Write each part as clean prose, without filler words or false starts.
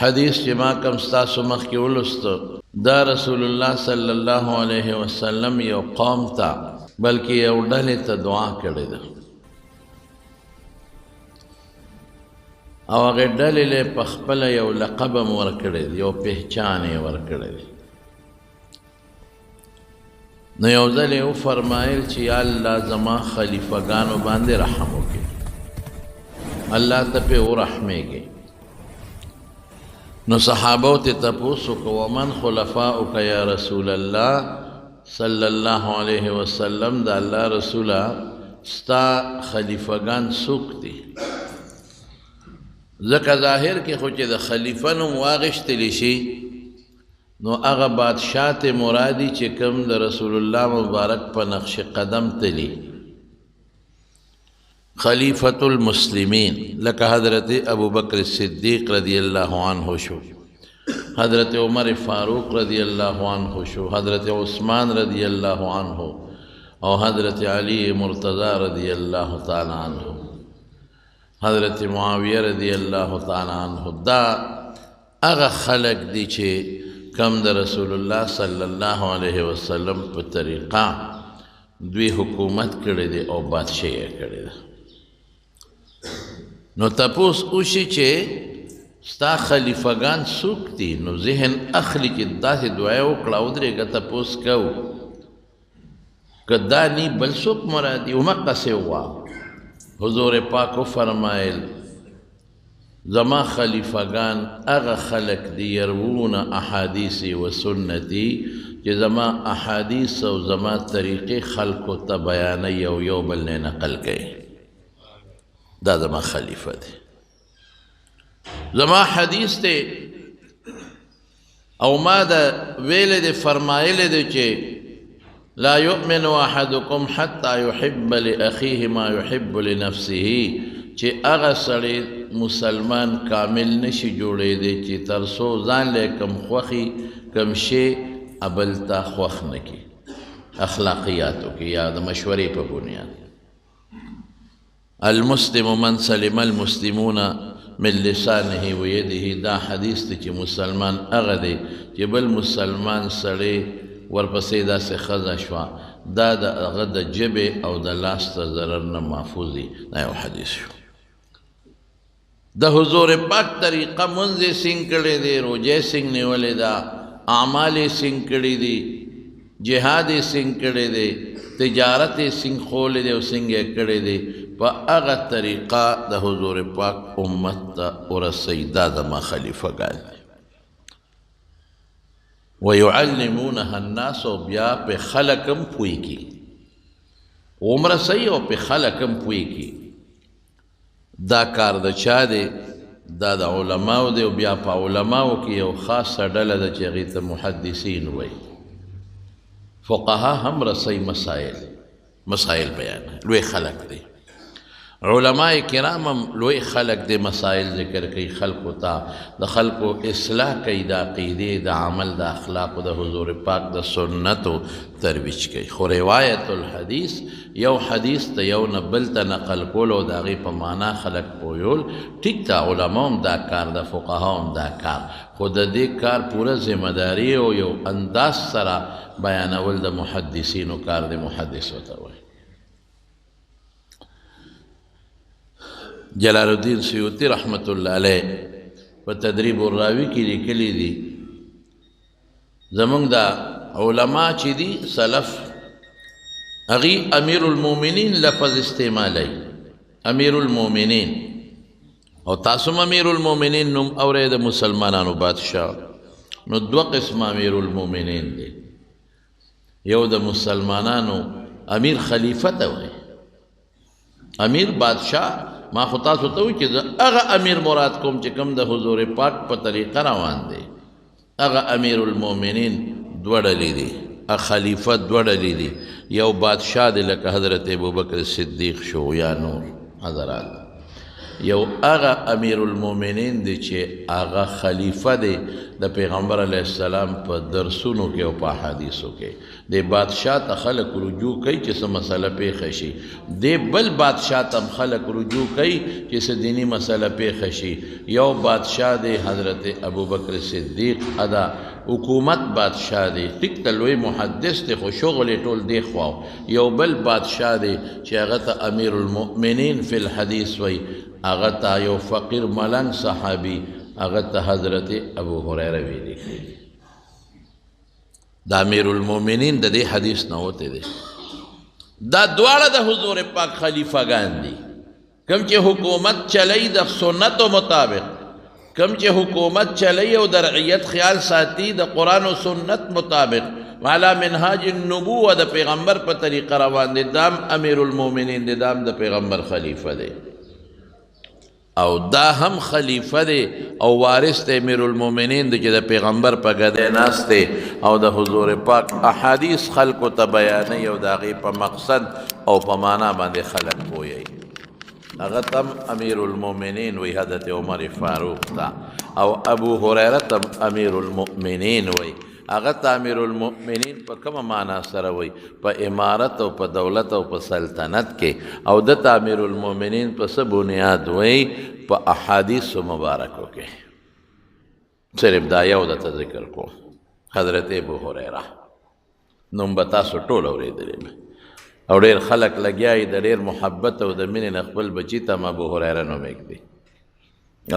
حدیث چې ما کوم ستاسو مخکې ولوسته دا رسول الله صلی الله علیه وسلم یو قوم ته بلکې یو ډلې ته دعا کړې ده او هغې ډلې له په خپله یو لقب هم ورکړی دی یو پهچان یې ورکړی دی نو یو ځل یې وفرمایل چې یا الله زما خلیفګانو باندې رحم وکړي الله ته پې ورحمېږي نو صحابو ته تپوس وکړه ومن خلفاؤک یا رسول الله صلی الله علیه وسلم د الله رسوله ستا خلیفګان څوک دي ځکه ظاهر کې خو چې د خلیفه نوم واغېښتلی شي نو هغه بادشاه ته مرادي چې کوم د رسول الله مبارک په نقش قدم تلي خلیفۃ المسلمین لکه حضرت ابو بکر صدیق رضی اللہ عنہ شو حضرت عمر فاروق رضی اللہ عنہ شو حضرت عثمان رضی اللہ عنہ اور حضرت علی مرتضی رضی اللہ تعالی عنہ حضرت معاویہ رضی اللہ تعالی عنہ دا اغا خلق دی چھے کم دا رسول اللہ صلی اللہ علیہ وسلم پر طریقہ دوی حکومت کردے دے اور بادشاہ کردے دے نو تپوس اوشی چې ستا خلیفګان څوک دي نو ذهن اخلي چې داسې دعا یې وکړه ودرېږه تپوس کوو که دا نی بل څوک مرادي ومقسې وه حضور پاک وفرمایل زما خلیفګان هغه خلق دي یروون احادیثي و سنتي چې زما احادیث او زما طریقې خلقو ته بیانوي او یو بل نه نقل کوي دا زما خلیفہ دی زما حدیث دی او ما دا ویل دی فرمایل دی چې لا یؤمن احدکم حتی یحب لأخیه ما یحب لنفسه چې هغه سړی مسلمان کامل نشي جوړېدی چې تر څو ځان له کم خوښي کم شی ابل ته خوښ نه کړي اخلاقیاتو کې یا د مشورې په بنیاد المسلم من سلم المسلمون من لسانه و یده دا حدیث دی چې مسلمان هغه دی چې بل مسلمان سړی ورپسې داسې ښځه شوه دا د هغه د ژبې او د لاس د ضرر نه محفوظ دی دا یو حدیث شو د حضور پاک طریقه منځ یې سینګ کړی دی روجې سینګ نیولې ده اعمال یې سینګ کړي دي جهاد یې سینګ کړی دی تجارت یې سینګ خولی دی او سینګ یې کړی دی په هغه طریقه د حضور پاک امت ته ورسوي دا زما خلیفګان دي ویعلمونها الناس او بیا په خلق هم پوهېږي ومرسوي او په خلق هم پوهېږي دا کار د چا دی دا د علماو دی او بیا په علماو کې یو خاصه ډله ده چې هغې ته محدثین وایي فقها هم رسوي مسائل بیان لوی خلق دی علماء کرام هم لوی خلق دی مسائل ذکر کوي خلقو ته د خلقو اصلاح کوي د عقیدې د عمل د اخلاقو د حضور پاک د سنتو ترویج کوي خو روایت الحدیث یو حدیث ته یو نه بل ته نقل کول او د هغې په معنا خلق پویول ټیک ته علما هم دا کار د فقها هم دا کار خو د دې کار پوره ذمهداري او یو انداز سره بیانول د محدثینو کار د محدث ورته وایي جلال الدین سیوطی رحمت اللہ علیہ په تدریب الراوی کې لیکلی دي زمونږ دا علما چې دي سلف هغې امیر المؤمنین لفظ استعمالی امیر المؤمنین او تاسو هم امیر المؤمنین نوم اورئ د مسلمانانو بادشاه نو دوه قسم امیر المؤمنین دی یو د مسلمانانو امیر خلیفه ته وایي امیر بادشاه ما خو تاسو ته وایي چې هغه امیر مراد کوم چې کوم د حضور پاک په طریقه روان دی هغه امیر المؤمنین دوه ډلې دي خلیفه دوه ډلې دي یو بادشاه دی لکه حضرت ابوبکر صدیق شو یا نور حضرات یو هغه امیر المؤمنین دی چې هغه خلیفه دی د پیغمبر علیه السلام په درسونو کې او په احادیثو کې دی بادشاه ته خلک رجوع کوي چې څه مسله پیښه شي دی بل بادشاه ته خلک رجوع کوي چې څه دینی مسله پیښه شي یو بادشاه دی حضرت ابوبکر صدیق ادا حکومت بادشاه دی ټیک ته لوی محدث دی خو شغل یې ټول دی خواو یو بل بادشاه دی چې هغه ته امیر المؤمنین فی الحدیث وی هغه ته یو فقیر ملنګ صحابي هغه ته حضرت ابو هریره ویلي د امیر المؤمنین د دې حدیث نه وته دی دا دواړه د حضور پاک خلیفګان دي کوم چې حکومت چلی د سنتو مطابق کوم چې حکومت چلی او د رعیت خیال ساتي د قرآن و سنت مطابق والا منهاج النبوه د پیغمبر په طریقه روان دي دام امیر المؤمنین دی دام د پیغمبر خلیفه دی او دا هم خلیفه دی او وارث دی امیر المؤمنین دی چې د پیغمبر په ګدۍ ناست دی او د حضور پاک احادیث خلکو ته بیانوي او د هغې په مقصد او په معنا باندې خلک پوهوي هغه تم امیر المؤمنین وی حضرت عمر فاروق تا او ابو هریره تم امیر المؤمنین وی هغه ته امیر المؤمنین په کومه معنا سره وی په امارت او په دولت او په سلطنت کې او د امیر المؤمنین په څه بنیاد وی په احادیثو مبارکو کې صرف دا یو درته ذکر کوم حضرت ابو هریره نوم به تاسو ټول اورېدلی او ډېر خلک لګیا یي د ډېر محبت او د مینې نه خپل بچي ته هم ابو هریره نوم ایږدي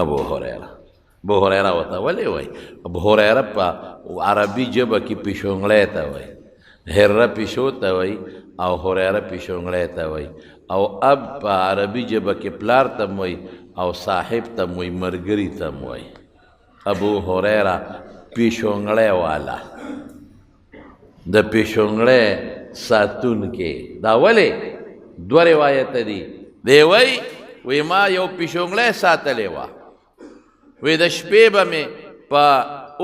ابو هریره ابو هریره ورته ولې وایي ابو هریره په عربي ژبه کې پیشونګلی ته وایي هره پیشو ته وایي او هریره پیشونګلی ته وایي او اب په عربي ژبه کې پلار ته هم وایي او صاحب ته هم وایي ملګري ته هم وایي ابو هریره پیشونګلی والا د پیشونګلی ساتون کې دا ولې دوه روایت دي دی وی ما یو پیشونګلی ساتلی وه وی د شپې به مې په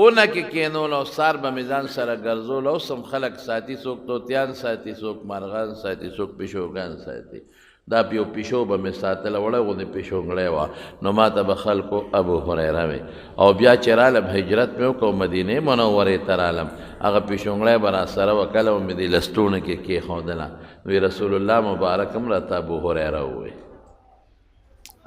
اونه کې کینول او سار به مې ځان سره ګرځول اوس هم خلک ساتي څوک طوطیان ساتي څوک مرغان ساتي څوک پیشوګان ساتي دا یو پیشو به مې ساتله وړه غوندې پیشونګلی وه نو ما ته به خلکو ابو هریره وی او بیا چې رالم هجرت مې وکړو مدینې منورې ته رالم هغه پیشونګلی به راسره وه کله به مې دې لستوڼه کې کېښودله وی رسول الله مبارک هم راته ابو هریره ووی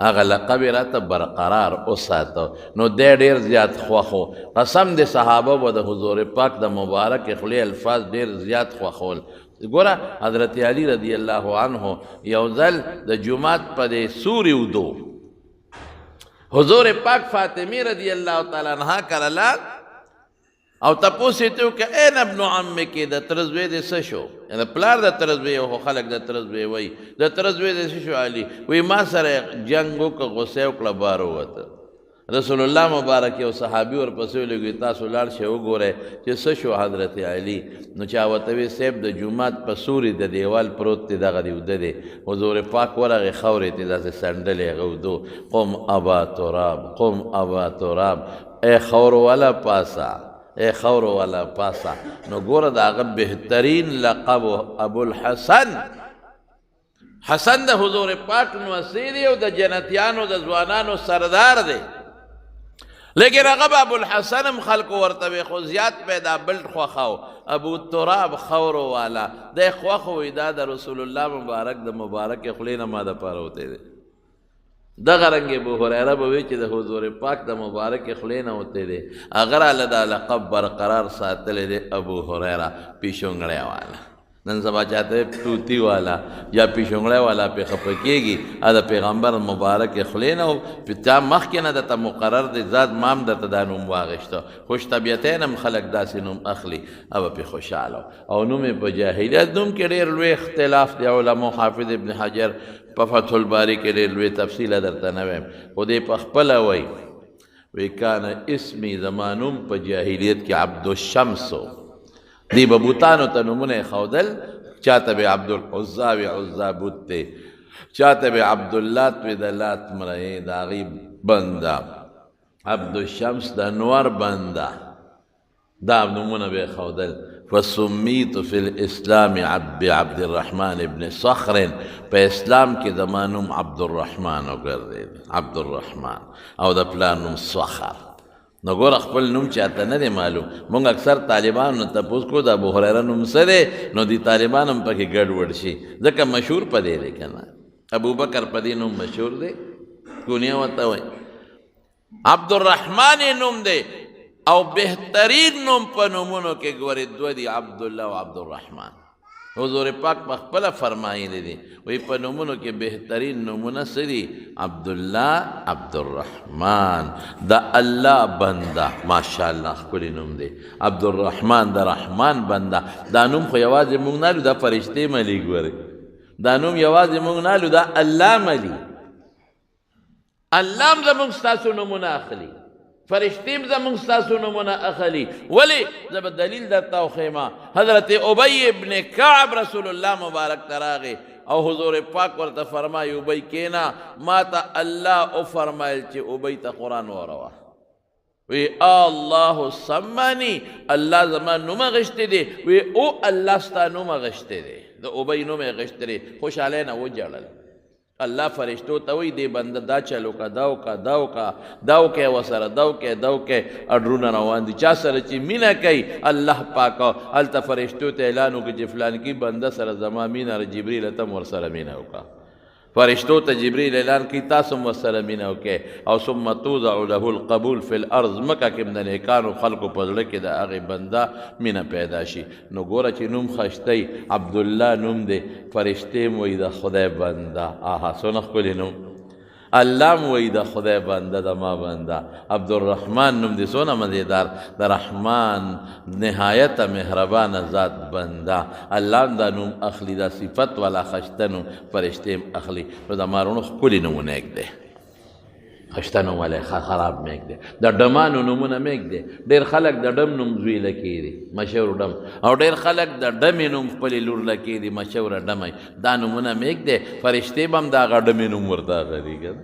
هغه لقب یې راته برقرار وساته نو دی ډېر زیات خوښ و قسم د صحابه به د حضور پاک د مبارک خولې الفاظ ډېر زیات خوښول ګوره حضرت علی رضی الله عنه یو ځل د جومات په دې سوري ودو حضور پاک فاطمه رضی الله تعالی عنها کرلا او تپوس یې ته وکړه این ابن عمک د ترزوی د څه شو د پلار د ترزوی خو خلک د ترزوی وایي د ترزوی د څه شو علي وایي ما سره جنګ وکړه غوسه وکړه بار ووته رسول الله مبارک یو صحابي ورپسې ولګي تاسو لاړ شئ وګورئ چې څه شو حضرت علي نو چا ورته وی صاحب د جومات په سوري د دیوال پروت دی دغه دی وده دی حضور پاک ورغې خاورې ته داسې سنډلې هغه ودو قم ابا تراب قم ابا تراب ای خاور والا پاسا اے خور والا پاسا نو ګوره د هغه بهترین لقب ابو الحسن حسن د حضور پاک نوسی دی او د جنتیانو د ځوانانو سردار دی لیکن هغه ابو الحسن هم خلکو ورته وی خو زیات پیدا بل خوښاو ابو تراب خور والا دی خوښ وی دا د رسول الله مبارک د مبارک خولې نه ما دپاره وتی دی دغه رنګ ابو هریره به وی چې د حضور پاک د مبارک خولې نه وتی دی هغه راله دا لقب برقرار ساتلی دی ابو هریره پیشونګړی والا نن سبا چاته توتی والا یا پیشونګړی والا پې خفه کېږي د پیغمبر مبارک خولې نه و تا مخکې نه درته مقرر دی ذات مام درته دا نوم واغېشته خوش طبیعتین هم خلک داسې نوم اخلي او پې خوشحاله او نوم یې په جاهلیت نوم کې ډېر لوی اختلاف دی علماء حافظ ابن حجر په فتح الباری کې ډېر لوی تفصیله درته نه وایم خو دې په خپله وی کانه اسمي زما نوم په جاهلیت کې عبدالشمس و دی به بوتانو ته نومونه ښودل چاته به عبدالعزا وی عزا بوت دی چاته به عبداللات وی د لات مرئې د هغې بنده عبدالشمس د انور بنده دا نومونه به یې ښودل فسمیت فی الاسلام بعبد الرحمن ابن صخر، په اسلام کې زما نوم عبدالرحمن وګرځېد، عبدالرحمن، او د پلار نوم صخر. نو ګوره خپل نوم چاته نه دی معلوم. مونږ اکثر طالبانو نه تپوس کو د ابو هریره نوم څه دی، نو دی طالبان هم پکې ګډوډ شي، ځکه مشهور په دی دی که نه، ابوبکر په دې نوم مشهور دی، کونیه ورته وایي. عبدالرحمن نوم دی، او بهترین نوم په نومونو کې ګورې دوه دي، عبدالله او عبدالرحمن. حضور پاک په خپله فرمایلی دي، وایي په نومونو کې بهترین نومونه څه دي؟ عبدالله، عبدالرحمن، د الله بنده. ماشاءالله ښکلی نوم دی. عبدالرحمن د رحمان بنده. دا نوم خو یوازې موږ نه لو، دا فرشتې ملی ګورئ. دا نوم یوازې موږ نه لو، دا الله ملی. الله هم زموږ ستاسو نومونه اخلي، فرشتیم زمونږ ستاسو نومونه اخلي. ولې؟ زه به دلیل درته وښیم. حضرت ابی ابن کعب رسول الله مبارک ته راغی او حضور پاک ورته فرمایي ابی کینا، ما ته الله وفرمایل چې ابی ته قرآن واوروه. وی الله سمانی، الله زما نوم اغشتی دی. وی او الله ستا نوم اغشتی دی، د ابی نوم اغشتی دی. خوشحالی نه وجړل. الله فرشتو ته وی دی بنده دا چلو کا، دا وکه، دا وکه، دا وکه ورسره، دا وکه، دا وکه. اډرونه روان دي. چا سره چې مینه کوي الله پاک هلته فرشتو ته اعلان وکړي چې فلانکي بنده سره زما مینه، جبریل ته هم ورسره مینه وکړه. فرشتو ته جبریل اعلان کوي تاسو هم ورسره مینه وکړئ. او ثم توضع له القبول فی الارض، مکه کې د نیکانو خلکو په زړه کې د هغې بنده مینه پیدا شي. نو ګوره چې نوم ښایسته عبدالله نوم دی، فرشتې م وایي د خدای بنده. آها څونه ښکلی نوم. الله م وایي د خدای بنده، د ما بنده. عبدالرحمن نوم دی څونه مزیدار، د رحمان نهایته مهربانه ذات بنده. الله هم دا نوم اخلي، دا صفت والا ښایسته نوم فرشتې هم اخلي. نو د مارونو ښکلي نومونه ایږدی، ښایسته نوم والی خراب مه ایږدی. د ډمانو نومونه مه ایږدی. ډېر خلک د ډم نوم زوی له کېږدي، مشهور ډم، او ډېر خلک د ډمې نوم خپلې لور له کېږدي، مشهوره ډمه. دا نومونه مه ایږدی. فرشتې به هم د هغه ډمې نوم ورته اخلي که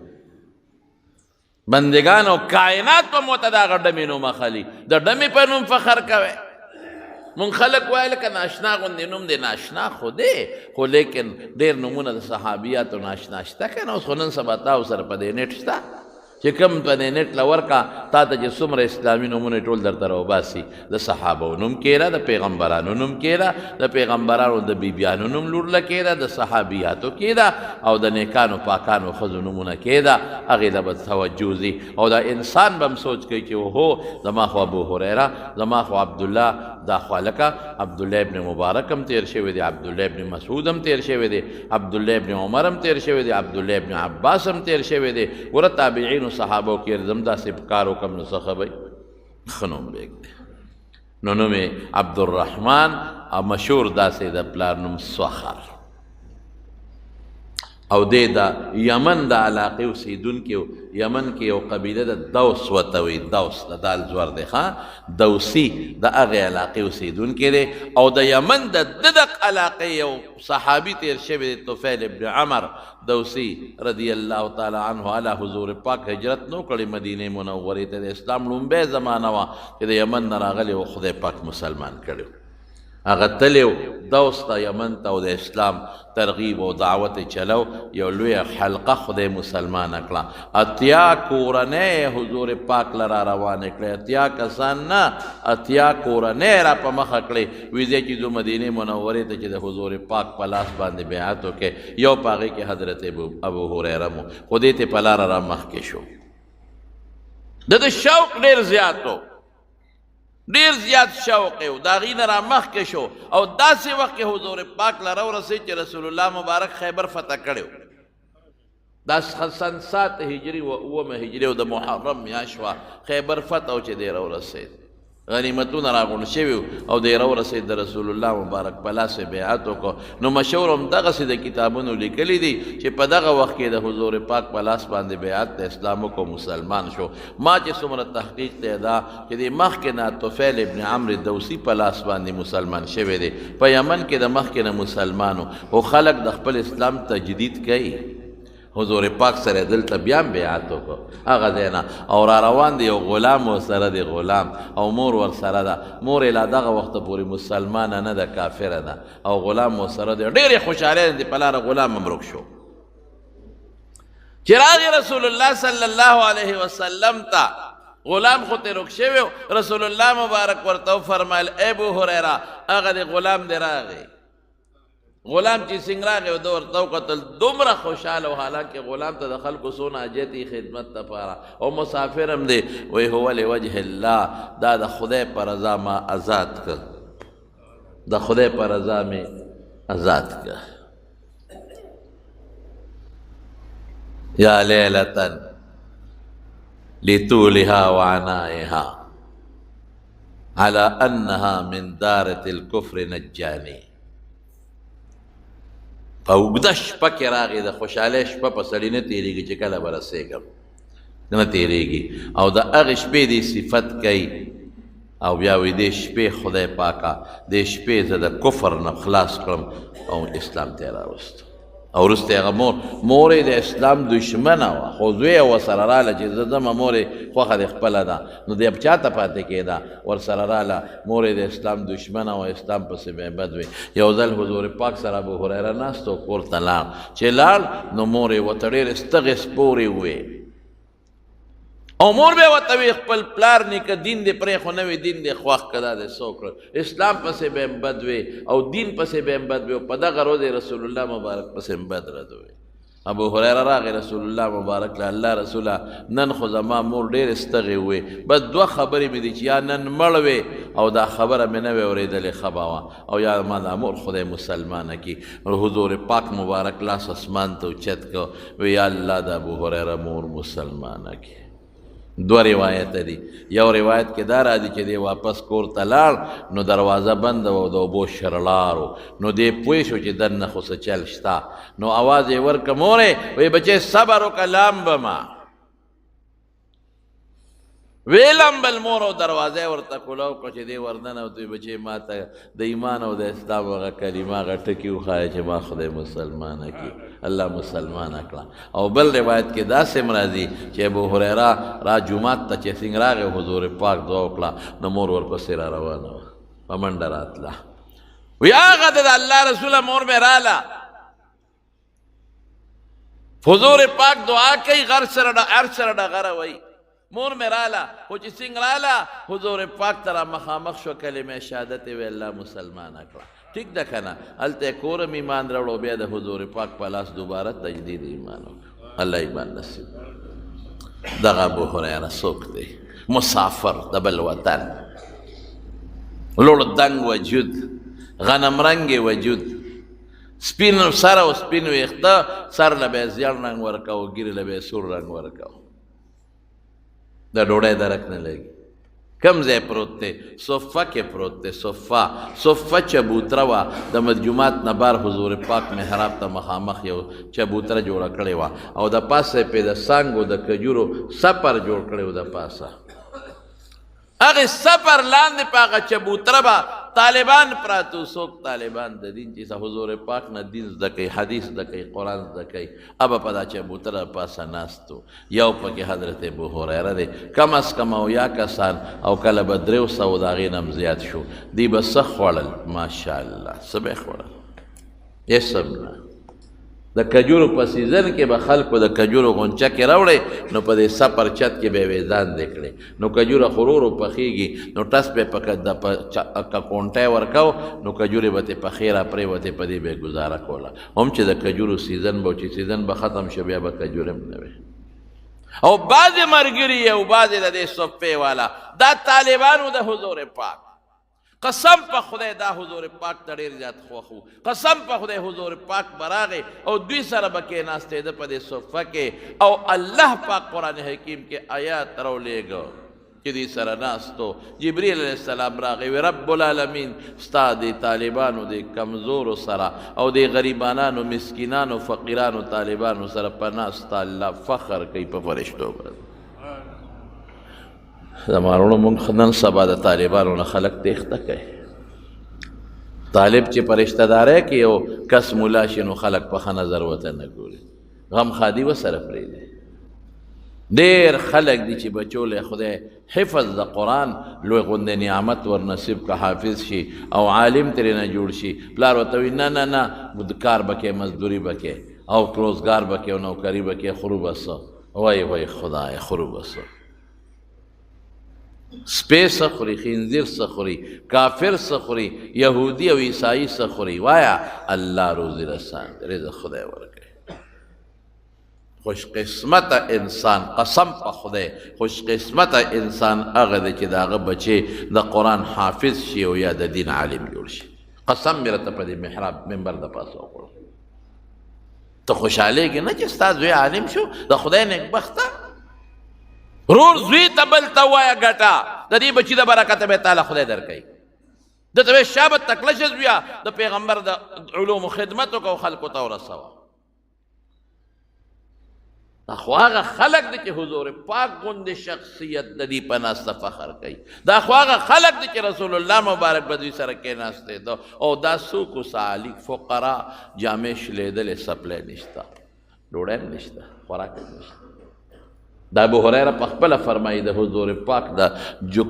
بندگان او کائنات په مو ته د هغه ډمې نوم اخلي. د ډمې په نوم فخر کوئ. مونږ خلک وایي لکه ناشنا غوندې نوم دی. ناشنا خو دی، خو لیکن ډېر نومونه د صحابیاتو ناشنا شته که نه. اوس خو نن سبا تا سره په دې نیټ شته چې کوم په دې نیټ له ورکه تا ته چې څومره اسلامي نومونه ټول درته راوباسي. د صحابو نوم کېده، د پیغمبرانو نوم کېده، د پیغمبرانو د بیبیانو نوم لوړله کېده، د صحابیاتو کېده، او د نیکانو پاکانو ښځو نومونه کېده. هغې ته به توجه ځي. او دا انسان به هم سوچ کوي چې اوهو زما خو ابو هریره، زما خو عبدالله، دا خو هلکه عبدالله ابن مبارک هم تېر شوی دی، عبدالله ابن مسعود هم تېر شوی دی، عبدالله ابن عمر هم تېر شوی دی، عبدالله ابن عباس هم تېر شوی دی. ګوره تابعینو صحابو کې زم داسې کار وکړم نو څه خبئ ښه نوم پرېږدی. نو نوم یې عبدالرحمن، او مشهور داسې د پلار نوم صخر. او دی د یمن د علاقې اوسېدونکي و. یمن کې یو قبیله د دوس ورته وایي، دوس د دال زور دی ښه، دوسي د هغې علاقې اوسېدونکی دی. او د یمن د ددق علاقې یو صحابي تېر شوی دی، طفیل ابن عمر دوسي رضی الله تعالی عنه. علی حضور پاک هجرت نو کړې مدینې منورې ته. د اسلام لومبۍ زمانه وه چې د یمن نه راغلی و، خدای پاک مسلمان کړی و. هغه تللی و دوس ته، یمن ته، او د اسلام ترغیب او دعوت چلو. یو لویه حلقه خدای مسلمانه کړه. اتیا کورنۍ حضور پاک له را روانې کړې. اتیا کسان نه، اتیا کورنۍ را په مخه کړې. ویې ځای چې ځو مدینې منورې ته چې د حضور پاک په لاس باندې بیعت وکړې. یو په هغې کې حضرت ابو هریره مو، خو دې ته په لاره را مخکې شو. د شوق ډېر زیات و، ډېر زیات شوق یې و، د هغې نه را مخکې شو. او داسې وخت کې حضور پاک له راورسېد چې رسول الله مبارک خیبر فتح کړی و. دا سن 7 هجري و 9 هجري او د محرم میاشت وه. خیبر فتح و چې دی راورسېد، غنیمتونه راغونډ شوي او دی راورسېد، د رسول الله مبارک په لاس یې بیعت وکړو. نو مشهور هم دغسې د کتابونو لیکلي دي چې په دغه وخت کې د حضور پاک په لاس باندې بیعت د اسلام وکړو، مسلمان شو. ما چې څومره تحقیق دی دا چې د مخکې نه طفیل ابن عمرو دوسي په لاس باندې مسلمان شوی دی. په یمن کې د مخکې نه مسلمانو، خو خلک د خپل اسلام تجدید کوي. حضور پاک سره دلته بیا هم بیعت وکړو هغه ځای نه او را روان دی یو غلام ورسره دی غلام او مور ورسره ده مور یې لا دغه وخته پورې مسلمانه نه ده کافره ده او غلام ورسره دی ډېرې خوشحالۍ دي په لاره غلام هم ورک شو چې راغی رسول الله صلی الله علیه وسلم ته غلام خو ترې رک شوی رسول الله مبارک ورته وفرمیل ای ابو هریره هغه د غلام دی راغی غلام چې څنګه راغی او ده ورته وکتل دومره خوشحاله و حالانکې غلام ته د خلکو څونه حاجت یې خدمت دپاره او مسافر هم دی وایي هو لوجه الله دا د خدای په رضا ما آزاد کړ د خدای په رضا مې آزاد کړ یا لیلة لطولها وعنائها على أنها من دارة الكفر نجاني په اوږده شپه کې راغی د خوشحالۍ شپه په سړي نه تېرېږي چې کله به رسېږم نه تېرېږي او د هغې شپې دې صفت کوي او بیا وایي دې شپې خدای پاکه دې شپې زه د کفر نه خلاص کړم او اسلام ته یې راوستم او وروسته هغه مور یې د اسلام دشمنه وه خو زوی یې ورسره راله چې زه ځمه مور یې خوښه دې خپله ده نو دی چا ته پاتې کېده ورسره راله مور یې د اسلام دشمنه وه اسلام پسې به یې بد وي یو ځل حضور پاک سره ابو هریره ناست و کور ته لاړ چې لاړ نو مور یې ورته ډېرې ستغې سپورې وې او مور به ورته وي خپل پلار نیکه دین دې پرېښو نه وي دین دې خوښ که دا دې څه وکړل اسلام پسې به هم بد وي او دین پسې به هم بد وي او په دغه روز رسول الله مبارک پسې هم بد رد وي ابو هریره راغی رسول الله مبارک له الله رسوله نن خو زما مور ډېرې ستغې وې بس دوه خبرې مې دي چې یا نن مړ وې او دا خبره مې نه وې اورېدلې ښه به وه او یا ما دا مور خدای مسلمانه کړي حضور پاک مبارک لاس اسمان ته اوچت کړ وی یا الله د ابو هریره مور مسلمانه کړي دو روایت دی یو روایت کې دا راځي چې دی واپس کور ته لاړ نو دروازه بنده و د اوبو شرلارو نو دی پوه شو چې دننه خو څه چل شته نو اواز یې ورکړه مورې وایي بچې صبر وکړه لامبمه ویلمبل مور او دروازه یې ورته کولاو کړه چې دی ورننه دوی بچې ما ته د ایمان او د اسلام هغه کلمه هغه ټکي وښایه چې ما خدای مسلمانه کړي الله مسلمانه کړه او بل روایت کې داسې هم راځي چې ابو هریره را جومات ته چې څنګه راغی حضور پاک دعا وکړه نو مور ورپسې را روانه وه په منډه راتله وی هغه د الله رسوله مور مې راله حضور پاک دعا کوي غر سره ډغره وایي مور مې راله خو چې څنګه راله حضور پاک ته را مخامخ شو کلمه شهادت یې وی الله مسلمانه کړه ٹھیک ده که نه هلته یې کورم ایمان راوړو بیا د حضور پاک په لاس دوباره تجدید ایمان وکړو الله ایمان نصیب دغه ابو هریره څوک دی مسافر د بل وطن لوړ دنګ وجود غنم رنګ وجود سپین سر او سپین ویښته سر له به یې زیړ رنګ ورکاو ګیرې له به یې سور رنګ ورکاو د ډوډۍ درک نه لګي کم ځای پروت دی صفه کې پروت دی صفه چبوتره وه د جومات نه بار حضور پاک محراب ته مخامخ یو چبوتره جوړه کړې وه او د پاسه یې پې د څانګو د کجورو سپر جوړ کړی و د پاسه هغې سپر لاندې په هغه چبوتره به طالبان پراتو څوک طالبان د دین چې حضور پاک نه دین زده کوي حدیث زده کوي قرآن زده کوي ابه په دا چبوتره پاسه ناستو یو پکې حضرت ابو هریره دی کم از کم او یا کسان او کله به 300 د هغې نه هم زیات شو دی به څه خوړل ماشاءالله څه به یې خوړل اسم نه د کجورو په سیزن کې به خلکو د کجورو غونچکې راوړی نو په دې سپر چت کې به یې ویزان دی کړی نو کجوره خورورو پخېږي نو ټس به یې په کونټی ورکو نو کجورې به ترې پخې را پرېوتې په دې به یې ګزاره کوله هم چې د کجورو سیزن به چې سیزن به ختم شو بیا به کجورې هم نه وې او بعضې ملګري او بعضې د دې صفې والا دا طالبانو د حضور پاک قسم په خدای دا حضور پاک ته ډېر زیات خوښ و قسم په خدای حضور پاک به راغی او دوی سره به کېناستېده په دې صفه کې او الله پاک قرآن حکیم کې آیات راولېږه چې دوی سره ناستو جبریل علیه السلام راغی وی رب العالمین ستا دې طالبانو دې کمزورو سره او دې غریبانانو مسکینانو فقیرانو طالبانو سره په ناسته الله فخر کوي په فرشتو باندې زمانونو مونږ نن سبا د طالبانو نه خلک تېښته کوي طالب چې په رشته دارۍ کې یو کس ملا شي نو خلک په ښه نظر ورته نه ګوري غم خادي وسره پرېږدي. ډېر خلک دي چې بچو له خدای حفظ د قرآن لوی غوندې نعمت ور نصیب که حافظ شي او عالم ترېنه جوړ شي، پلار ورته وایي نه نه نه کار به کوې، مزدوري به کوې او روزګار به کوې او نوکري به کوې، خورو به څه؟ وایي وایي خدای خورو به څه؟ سپی څه خوري، خنزیر څه خوري، کافر څه خوري، یهودي او عیسائی څه خوري؟ وایه الله روزي رسان رزق خدای ورکوي. خوش قسمت انسان، قسم په خدای خوش قسمت انسان هغه دی چې د هغه بچې د قرآن حافظ شي او یا د دین عالم جوړ شي. قسم مې راته په دې محراب منبر د پاسه وکړو. ته خوشحالېږې نه چې ستا زوی عالم شو؟ د خدای نیکبخته رور زوی ته بل ته ووایه ګټه د دې بچي د برکته به تعالی خدای درکوي. ده ته وایي شابه تکله شه زویه د پیغمبر د علومو خدمت وکړه او خلکو ته ورسوه. دا خو هغه خلق دی چې حضور پاک غوندې شخصیت د دې په ناسته فخر کوي. دا خو هغه خلق دی چې رسول الله مبارک به دوی سره کېناستی ده او دا څوک سالیک فقرا جامې شلېدلې سپلی نشته، ډوډۍ هم نشته، خوراک هم نشته. دا ابو هریره په خپله فرمایي د حضور پاک د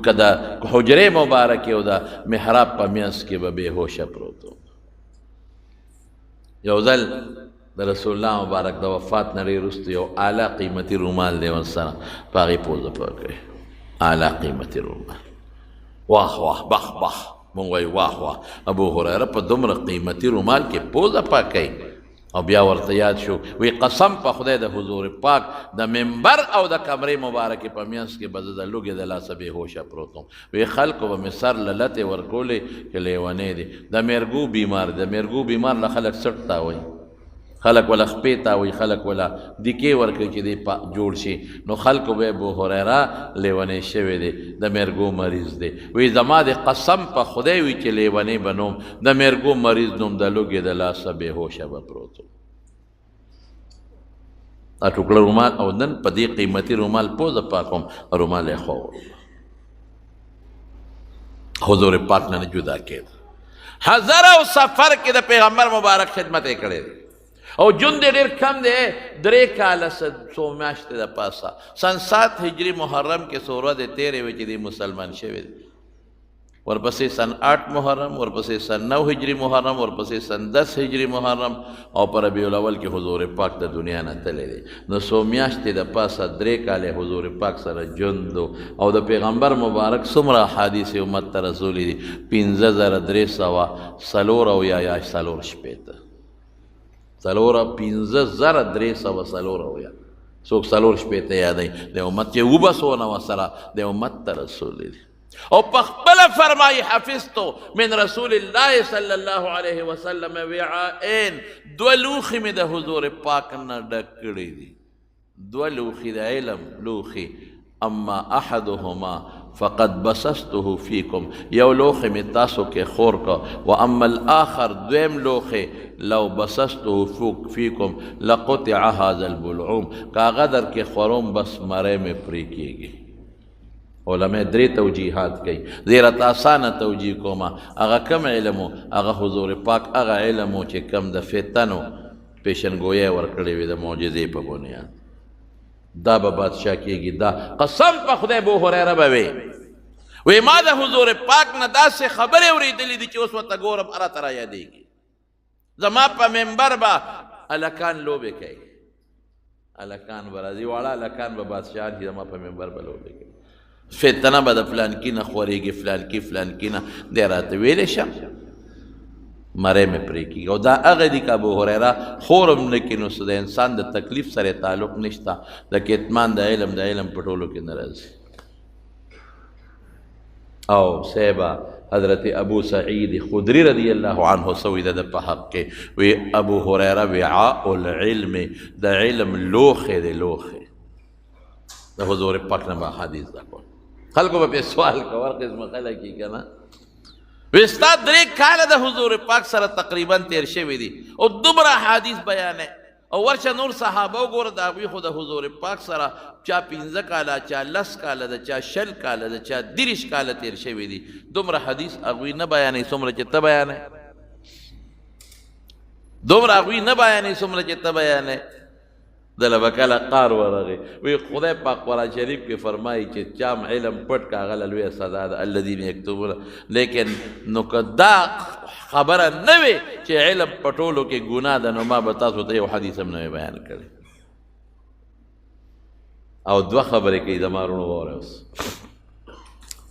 که د حجرې مبارکې او د محراب په منځ کې به بېهوشه پروت و. یو ځل د رسول الله مبارک د وفات نه ډېر وروسته یو اعلی قیمتي رومال دی ورسره، په هغې پوزه پاکوي. اعلی قیمتي رومال، واه واه بخ بخ مونږ وایو واه واه. ابو هریره په دومره قیمتي رومال کې پوزه پاکوي او بیا ورته یاد شو وی قسم په خدای د حضور پاک د منبر او د کمرې مبارکې په منځ کې به زه د لوږې د لاسه بېهوشه پروت وم. وی خلکو به مې سر له لتې ورکولې چې لیونی دی. د میرګو بیمار دی، د میرګو بیمار له خلک سټ تاوي، خلک ولا خپې تاوي، خلک ولا دیکې ورکوي چې دی جوړ شي. نو خلکو به ابو هریره لیونی شوی دی، د میرګو مریض دی. وی زما د قسم په خدای وي چې لیونی به نوم، د میرګو مریض نوم، د لوږې د لاسه بېهوشه به پروت و. دا ټوکړه رومال او نن په دې قیمتي رومال پوزه پاکوم، رومال یې خواوړ. حضور پاک نه جدا کېد. حضر او سفر کې د پیغمبر مبارک خدمت یې کړی دی او جون دې ډېر کم دی، 3 کاله څو میاشتې د پاسه. سن 7 هجري محرم کې څو ورځې تېرې وې چې دی مسلمان شوی دی. ورپسې سن 8 محرم، ورپسې سن 9 هجري محرم، ورپسې سن 10 هجري محرم او په ربیع الاول کې حضور پاک د دنیا نه تللی دی. نو څو میاشتې د پاسه 3 کاله حضور پاک سره ژوند او د پیغمبر مبارک څومره احادیث امت ته رسولي دي، 5340 یا 4 5340 څوک 4 یادوي د امت چې وبسونه ورسره د امت ته رسولي دي. او په خپله فرمایي حفظتو من رسول الله صلی الله علیه وسلم وعاءین، 2 لوښي مې د حضور پاک نه ډک کړي دي، 2 لوښي د علم لوښي. اما احدهما فقد بسسته فیکم، یو لوښي مې تاسو کې خور کا، و اما الاخر دویم لوښي لو بسسته فیکم لقطع هذا البلعوم، کاغه در کې خوروم بس مری مې پرې کېږي. علماء 3 توجیحات کوي، زه راته اسانه توجیح کومه. هغه کم علم و، هغه حضور پاک هغه علم و چې کم د فتنو پیشنګویی ورکړې وي د معجزې په بنیاد. دا به بادشاه کېږي. دا قسم په خدای ابو هریره به وی ما د حضور پاک نه داسې خبرې اورېدلې دي چې اوس ورته ګورم راته را یادېږي. زما په منبر به هلکان لوبې کوي، هلکان به راځي، واړه هلکان به بادشاهان چې زما په منبر به لوبې کوي. فتنه به د فلانکي نه خورېږي، فلانکي نه دی راته ویلی شم، مری مې پرې کېږي. او دا هغه دي که ابو هریره خورم نه کړي نو څه د انسان د تکلیف سره تعلق نشته، د کتمان د علم په ټولو کې نه راځي. او صحیبه حضرت ابو سعید خدری رضی الله عنه سوی د په حق کې وی ابو هریره وعاء العلم، د علم لوښی دی، لوښی د حضور پاک نه به حدیث دا کول. خلکو به پې سوال کوه، هر قسمه خلک یې که نه. وی ستا 3 کاله د حضور پاک سره تقریبا تیر شوي دي او دومره حدیث بیانې او ورشه نور صحابه وګوره د هغوی خو د حضور پاک سره چا 15 کاله، چا 10 کاله ده، چا 20 کاله ده، چا 30 کاله تیر شوي دي. دومره حدیث هغوی نه بیانوي څومره چې ته بیانوې، دومره هغوی نه بیانوي څومره چې ته بیانوې. دله به کله قار ورغی وی خدای پاک قرآن شریف کې فرمایي چې چام علم پټ کا هغه له لویه سزا ده الذین یکتبون لیکن نو که دا خبره نه وي چې علم پټولو کې ګناه ده نو ما به تاسو ته یو حدیث هم نه بیان کړی او دوه خبرې کوي زما وروڼو واورئ اوس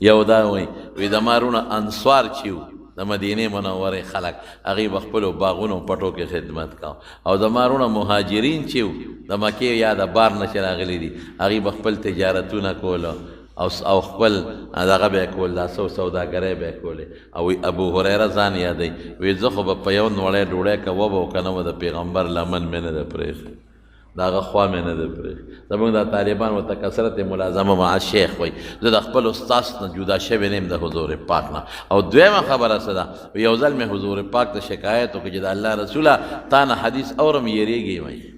یو دا وی زما وروڼه انصار چې وو د مدینې منورې خلک هغوی به خپلو باغونو پټو کې خدمت کوه او زما وروڼه مهاجرین چې وو د مکې یا د بار نه چې راغلي دي هغوی به خپل تجارتونه کوله او خپل دغه به یې کول دا سوداګرۍ به یې کولې او ابو هریره ځان یادوي وی زه خو به په یو نوړی ډوډۍ کوه به او که نه به د پیغمبر لمن مې نه ده پرېښی د هغه خوا مې نه ده پرېښې زموږ دا طالبان ورته کثرت ملازمه مع شیخ وایي زه د خپل استاذ نه جدا شوی نه یم د حضور پاک نه او دویمه خبره څه ده یو ځل مې حضور پاک ته شکایت وکړه چې د الله رسوله تا نه حدیث اورم یېرېږي وایي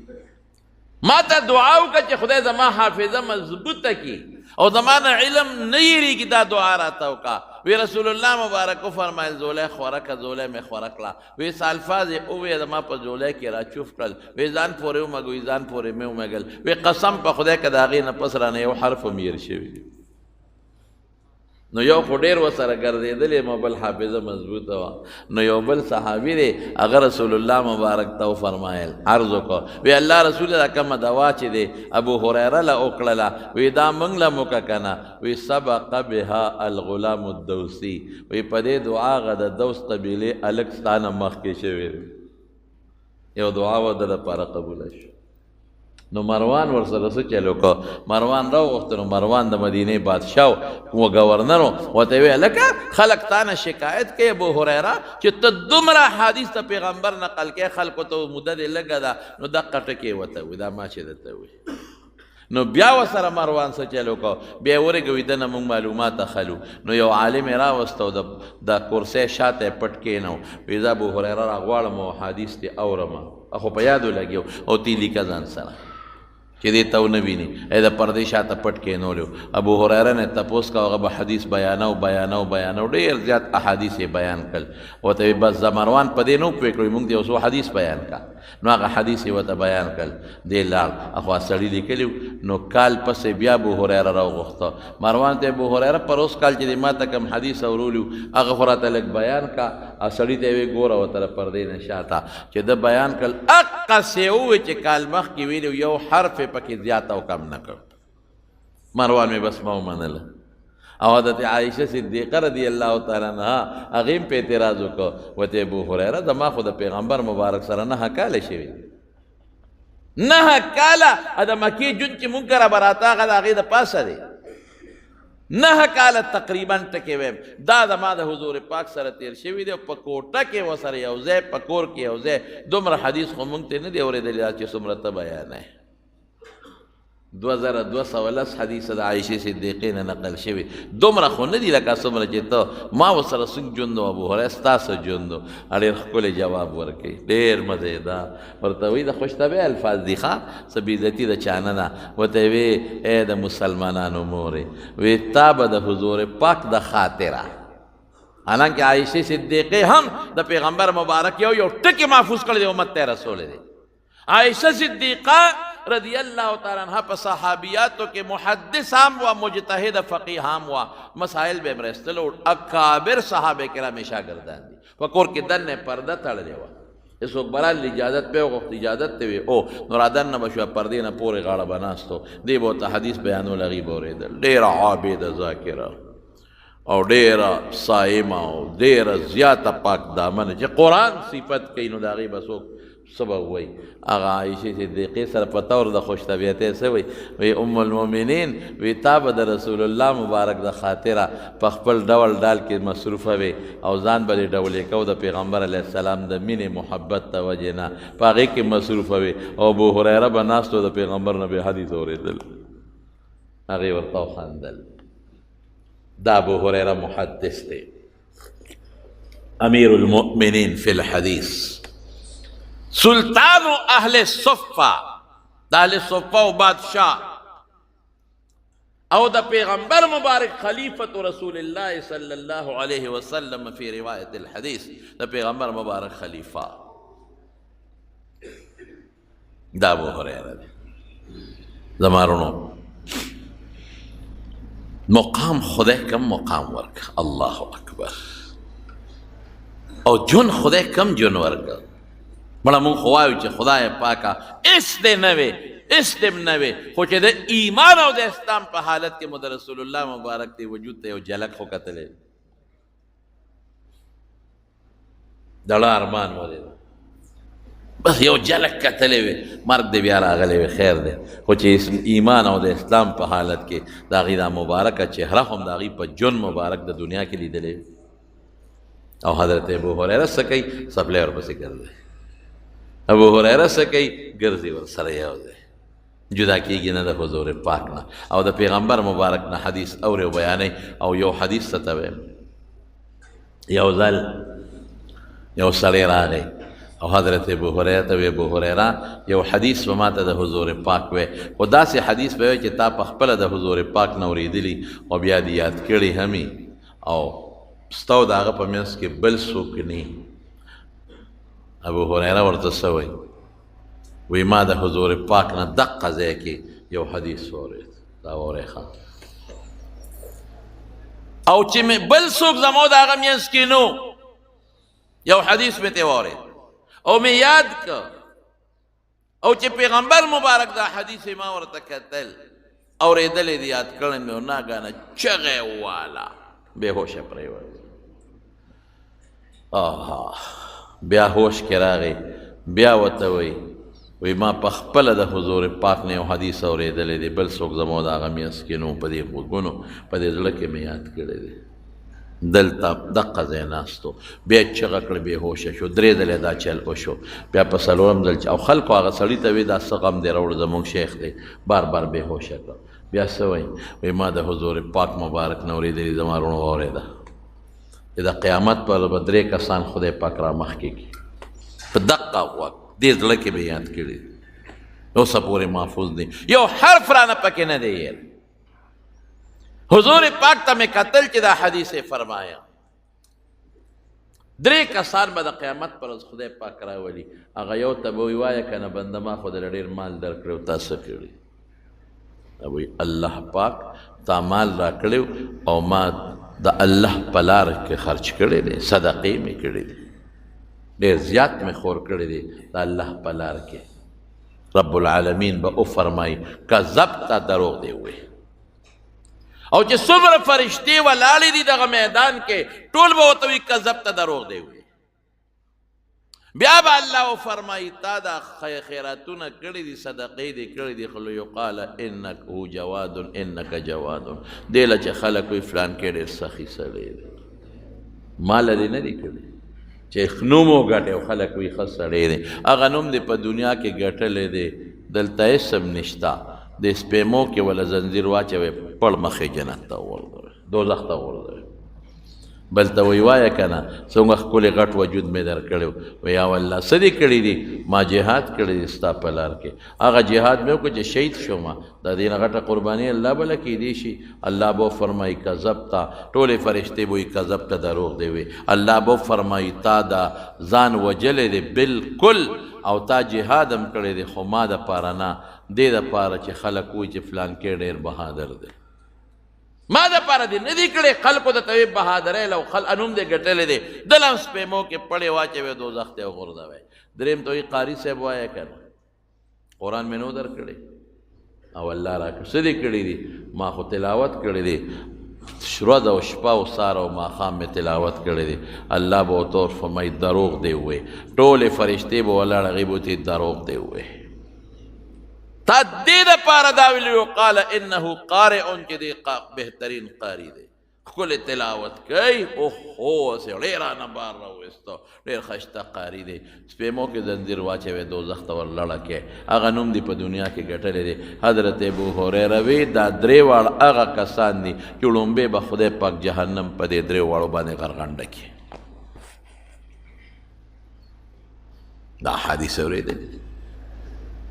ما ته دعا وکړه چې خدای زما حافظه مضبوطه کړي او زما نه علم نه یېرېږي دا دعا راته وکړه وی رسول الله مبارک وفرمایل زولی خورکه زولی مې خوره کړه وی څه الفاظ یې وویل زما په زولی کې را چوف کړل وی ځان پورې ومږ وی ځان پورې مې ومږل وی قسم په خدای که د هغې نه پس رانه یو حرف هم هېر شوي نو یو خو ډېر ورسره ګرځېدلی یم بل حافظه مضبوطه وه نو یو بل صحابي دی هغه رسول الله مبارک ته وفرمایل عرض وکړه وی الله رسول دا کومه دوا چې دی ابو هریره له وکړله وی دا موږ له موکه که نه وی سبق بها الغلام الدوسي وی په دې دعا هغه د دوس قبیلې هلک ستا نه مخکې شوی دی یو دعا و د لپاره قبوله شو نو مروان ورسره څه چل وکړه مروان راوغوښته نو مروان د مدینې بادشاه و ګورنر ورته ویې هلکه خلک تا نه شکایت کوي ابو هریره چې ته دومره حدیث د پیغمبر نقل کوې خلکو ته موده دې لږه ده نو دقه ټکې ورته وي دا ما چې درته وي نو بیا ورسره مروان څه چل وکړه بیا یې ورېږوي دنه موږ معلومات اخلو نو یو عالم یې راوسته او د کرسۍ شاته یې پټ کېنو وی زه ابو هریره راغواړم او حدیث دې اورم خو په یادو لګیو او تی لیکه ځان سره چې دې ته ونه ویني د پردې شاته پټ کېنولو ابو هریره نه تپوس کا هغه به حدیث بیانو ډېر زیات احادیث یې بیان کړل ورته وی بس مروان په دې نه پوه کړو موږ دې یو څو حدیث بیان کا نو هغه حدیث یې ورته بیان کړل دې لاړ اخوا سړي لیکلي نو کال پسې بیا ابو هریره راوغوښته مروان ته ابو هریره پر اوس کال چې ما ته کوم حدیث اورولي هغه خو راته لږ بیان کا او سړي ته یې ویې ګوره ورته پردې نه شاته چې ده بیان کړل اقسې یې وویل چې کال مخکې ویلي یو حرف پکې زیات او کم نه کړ مروان مې بس ما ومنله او حضرت عایشه صدیقه رضی الله تعالی عنها هغې هم په اعتراض وکړه ورته ابو هریره زما خو د پیغمبر مبارک سره 9 کاله شوي 9 کاله د مکې جون چې مونږ کره به راته هغه د هغې د پاسه دی 9 کاله تقریبا ټکې ویم دا زما د حضور پاک سره تیر شوي دی او په کوټه کې ورسره یو ځای په کور کې یو ځای دومره حدیث خو مونږ ته نه دی اورېدلی چې څومره ته بیانوې 2210 حدیث د عایشې صدیقې نه نقل شوي دومره خو نه دي لکه څومره چې ته ما ورسره څوک ژوند و ابو هریره ستاسو ژوند و ډېر ښکلی جواب ورکوي ډېر مزېدار ورته وایي د خوشطبع الفاظ دي ښه څه بېعزتي د چا نه ده ورته یې وی ای د مسلمانانو مورې وی تا به د حضور پاک د خاطره حالانکه عایشې صدیقې هم د پیغمبر مبارک یو ټکي محفوظ کړی دی امت ته رسولی دی عایشہ صدیقہ رضی اللہ تعالیٰ عنہ پا صحابیاتو کے محدث هم و مجتہد فقیہ هم و مسائل بے مرستلو اکابر صحابہ کرام شاگردان دی فکور کی دن نے پردہ تڑ دیوا اس وقت برال اجازت پہ وقت اجازت تے او نورادن نبشو پردین پورے غاڑا بناستو دی بوتا حدیث بیانو لغی بورے دل دیر عابد ذاکرہ او ډیر صائمه او ډیر زیاته پاک دامن چې قرآن صفت کوي نو د هغې به څوک څه به ووایي هغه عایشې صدیقې سره په طور د خوش طبیعتۍ څه وایي وی ام المؤمنین وی تا به د رسول الله مبارک د خاطره په خپل ډول ډال کې مصروفه وي او ځان به دې ډولې کو د پیغمبر علیه السلام د مینې محبت د وجې نه په هغې کې مصروفه وي او ابو هریره به ناستو د پیغمبر نه به حدیث اورېدل هغې ورته وخندل دا ابو هریره محدث دی امیر المؤمنین فی الحدیث سلطان اہل صفہ دا اہل صفہ و بادشاہ او دا پیغمبر مبارک خلیفت رسول اللہ صلی اللہ علیہ وسلم فی روایت الحدیث دا پیغمبر مبارک خلیفہ دا ابو ہریرہ دی زما رونو مقام خدای کم مقام ورک الله اکبر او جون خدای کم جون ورک مړه مونږ خو وایو چې خدای پاکه اس دې نه وي اس دې نه وي خو چې د ایمان او د اسلام په حالت کې مو د رسول الله مبارک دی وجود ته یو جھلک خو کتلی دړه ارمان ولې بس یو جھلک کتلی وي مرګ دې بیا راغلی وي خیر دی خو چې ایمان او د اسلام په حالت کې د هغې دا مبارکه چهره هم د هغې په جون مبارک د دنیا کې لیدلی او حضرت ابو هریره څه کوي څپلی ورپسې ګرځي ابو هریره څه کوي ګرځي ورسره یو دی جدا کېږي نه د حضور پاک نه او د پیغمبر مبارک نه حدیث اوري او بیانوي او یو حدیث څه ته وایم یو ځل یو سړی راغی او حضرت ابو هریره ته وی ابو هریره یو حدیث به ماته د حضور پاک وی خو داسې حدیث به وی چې تا په خپله د حضور پاک نه اورېدلي او بیا دې یاد کړي همي او ستا او د هغه په منځ کې بل څوک نه ابو هریره ورته څه وی وی ما د حضور پاک نه دقه ځای کې یو حدیث واورېد دا واورئ ښه او چې مې بل څوک زما د هغه منځ کې نو یو حدیث مې ترې واورېد او مې یاد که او چې پیغمبر مبارک دا حدیث ما ورته کتل اورېدلی دی یاد کړی مې او ناګانه چغې والا بېهوشه پرېوت بیا هوش کې راغی بیا ورته وی ما په خپله د حضور پاک نه یو حدیث اورېدلی دی بل څوک زما د هغه منځ کې نو په دې غوږونو په دې زړه کې مې یاد کړی دی دلته دقه ځای ناست و بیا چغه کړه بېهوشه شو درې ځلې دا چل وشو بیا په څلورم ځل او خلکو هغه سړي ته وی دا څه غم دی راوړه زموږ شیخ دی بار بار بېهوشه کړه بیا څه وایي ما د حضور پاک مبارک نه اورېدلي زما وروڼو واورېده چې د قیامت پر به درې کسان خدای پاک را مخکې کړي په دقه وخت دې زړه کې مې یاد کړي اوسه پورې محفوظ دی یو حرف رانه پکې نه دی یېر حضور پاک ته مې کتل چې دا حدیث فرمایا درې کسان به د قیامت پر ورځ خدای پاک راولي هغه یو ته به وایي وایه که نه بنده ما خو درله ډېر مال درکړی او تا څه کړي وایي الله پاک تا مال را کړی او ما د الله په لار کې خرچ کړی دی صدقې مې کړی دی ډېر زیات مې خور کړی دی د الله په لار کې رب العالمین به وفرمایي کذبته دروغ دی ووایي او چې څومره فرشتې ولاړې دي دغه میدان کې ټول به ورته وایي کذبته دروغ دی ووایي بیا به الله وفرمایي تا دا خیراتونه کړي دي صدقې دي کړي دي خو یقال انک هو جواد انک جواد دې له چې خلک وایي فلان کې ډېر سخي سړی دی مال دې نه دي کړي چې نوم وګټي او خلک وایي ښه سړی دی هغه نوم دې په دنیا کې ګټلی دی دلته اسم نشته د سپیمو کې ولا زنځیر واچوي پړ مخې جنت ته وغورځوي دوزخ ته وغورځوي بل ته وایي وایه که نه څومره ښکلی غټ وجود مې در کړی و یا والله څه دې کړي دي ما جهاد کړی دی ستا په لار کې هغه جهاد مې وکړو چې شهید شوم د دې نه غټه قرباني الله به له کیدی شي الله به فرمایي کذبته ټولې فرشتې به وایي کذبته دروغ دی وي الله به فرمایي تا دا ځان وجلی دی بالکل او تا جهاد هم کړی دی خو ما دپاره نه دې دپاره چې خلک وایي چې فلان کې ډېر بهادر دی ما دپاره دې نه دي کړی خلکو ته ته وایي بهادرۍ له انوم دې ګټلی دی دل هم سپیمو کې پړې واچوي دوزخ ته وغورځوی درېیم ته وایي قاري صاحب وایه که نه قرآن مې نو در کړی او الله راکړه څه دې کړي دي ما خو تلاوت کړی دی ورځ او شپه او سهار او ماښام مې تلاوت کړی دی الله به ورته فرمایي دروغ دی ووایي ټولې فرشتې به ولاړ هغې به ورته دروغ دی ووایي تا دې دپاره دا ویلي وقال انه قارئ چې دی بهترین قاري دی ښکلې تلاوت کوي اوهو هسې ډېر رانه بار راوایسته ډېر ښایسته قاري دی سپیمو کې زنځیر واچوي دوزخ ته ور لړه کې هغه نوم دې په دنیا کې ګټلی دی حضرت ابو هریره وی دا درې واړه هغه کسان دي چې لومبې به خدای پاک جهنم په دې درې واړو باندې غرغنډه کړي دا حدیث اورېدلی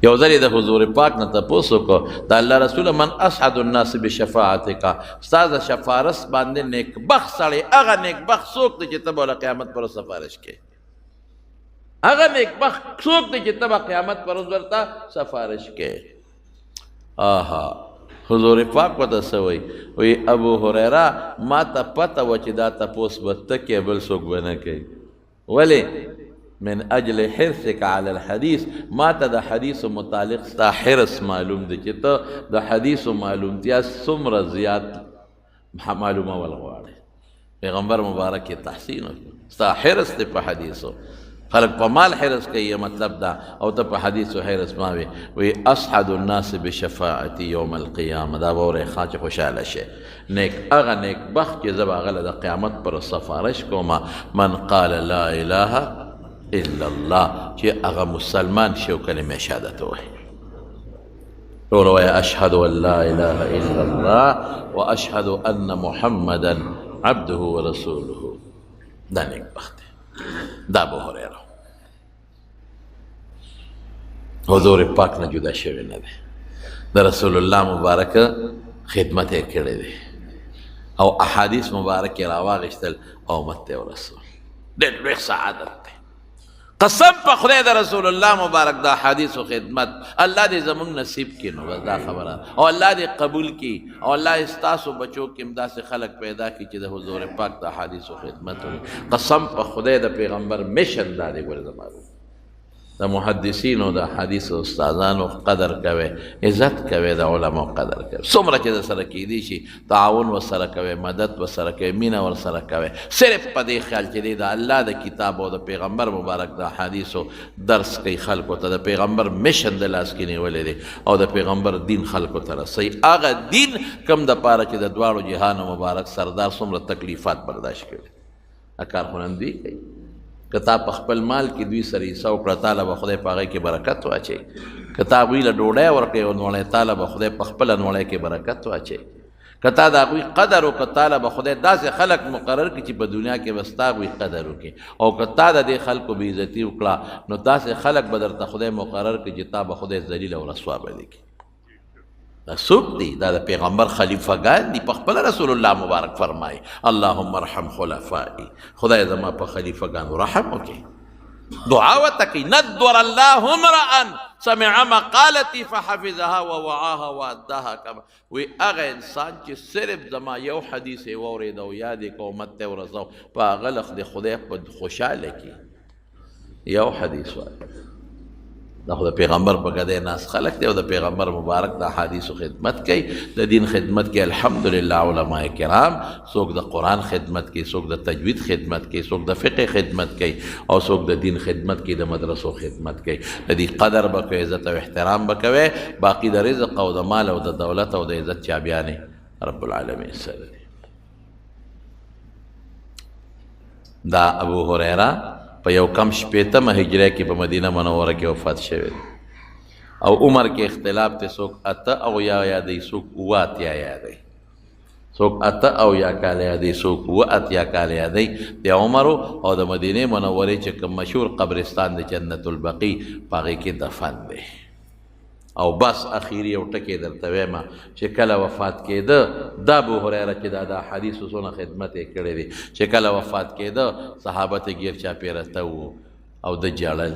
یو ځل د حضور پاک نه تپوس وکړو د الله رسوله من اسعد الناس بشفاعتک ستا د شفارس باندې نیکبخت سړی هغه نیکبخت څوک دی چې ته به له قیامت پر سفارش کوې هغه نیکبخت څوک دی چې ته به قیامت پر ورځ ورته سفارش کوې آها حضور پاک ورته څه وایي وایي ابو هریره ما ته پته وه چې دا تپوس به ته کوې بل څوک به نه کوي ولې من اجل حرصک علی الحدیث ما ته د حدیثو متعلق ستا حرص معلوم دی چې ته د حدیثو معلومتیا څومره زیات معلومول غواړې پیغمبر مبارک یې تحسین وکړي ستا حرص دی په حدیثو خلق په مال حرص کوي مطلب دا او ته په حدیثو حرص ما وي اسعد الناس بشفاعتي یوم القیامه دا به ورې چې خوشحاله شي نیک هغه نیک بخت چې زه به هغه د قیامت پر سفارش کوم من قال لا اله الا الله چې هغه مسلمان شي او کلمه شهادت ووایي ټول وایي اشهد ان لا اله الا الله واشهد ان محمدا عبده ورسوله دا نیک بخت دی دا ابو هریره حضور پاک نه جدا شوی نه دی د رسول الله مبارک خدمت یې کړی دی او احادیث مبارک یې راواغېستل او امت ته ورسول ډېر لوی سعادت دی قسم په خدای د رسول الله مبارک د احادیثو خدمت الله دې زمونږ نصیب کړي نو بس دا خبره او الله دې قبول کړي او الله ستاسو بچو کې هم داسې خلک پیدا کړي چې د حضور پاک د احادیثو خدمت وکړي قسم په خدای د پیغمبر مشن دا دی ګوره زما د محدثینو د حدیثو استادانو قدر کوئ عزت کوئ د علماو قدر کوئ څومره چې در سره کیدی شي تعاون ورسره کوئ مدد ورسره کوئ مینه ورسره کوئ صرف په دې خیال چې دی د الله د کتاب او د پیغمبر مبارک د حدیثو درس کوي خلکو ته د پیغمبر مشن د لاس کې نیولی دی او د پیغمبر دین خلکو ته رسوي هغه دین کوم دپاره چې د دواړو جهانو مبارک سردار څومره تکلیفات برداشت کړي کار خو نن دوی کوي که تا په خپل مال کې دوی سره حصه وکړه تاله به خدای په هغې کې برکت واچوي که تا هغوی له ډوډۍ ورکړې او نوړی تاله به خدای په خپله نوړی کې برکت واچوي که تا د هغوی قدر وکړه تاله به خدای داسې خلک مقرر کړي چې په دنیا کې به ستا هغوی قدر وکړي او که تا د دې خلکو بې عزتي وکړه نو داسې خلک به درته خدای مقرر کړي چې تا به خدای ذلیل او رسوا به دې کړي دا څوک دی دا د پیغمبر خلیفګان دي په خپله رسول الله مبارک فرمایي اللهم ارحم خلفائي خدای زما په خلیفګانو رحم وکړي دعا ورته کوي ندور الله امرأ سمع مقالتي فحفظها ووعاها واداها كما وی هغه انسان چې صرف زما یو حدیث یې واورېد او یاد یې کړه امت ته یې ورسو په هغه لخت د خدای په خوشحاله کړي یو حدیث وایي دا خو د پیغمبر په ګدی ناس خلک دی او د پیغمبر مبارک د احادیثو خدمت کوي د دین خدمت کوي الحمدلله علماء کرام څوک د قرآن خدمت کوي څوک د تجوید خدمت کوي څوک د فقه خدمت کوي او څوک د دین خدمت کوي د مدرسو خدمت کوي د دې قدر به کوي عزت او احترام به کوي باقي د رزق او د مال او د دولت او د عزت چا بیانې رب العالمین سره دی دا ابو هریره په یو کم شپېتمه هجرۍ کې په مدینه منوره کې وفات شوی او عمر کې اختلاف دی څوک اته اویا یادوي څوک اوه اتیا یادوي څوک اته اویا کاله یادوي څوک اوه اتیا کاله یادوي د عمرو او د مدینې منورې چې کوم مشهور قبرستان د جنت البقیع په هغې کې دفن دی او بس اخیری یو ټکی درته وایم چې کله وفات کېده دا ابو هریره چې دا د حدیثو څونه خدمت یې کړی دی چې کله وفات کېده صحابه ته ګیر چاپېره ته وو او ده جاړل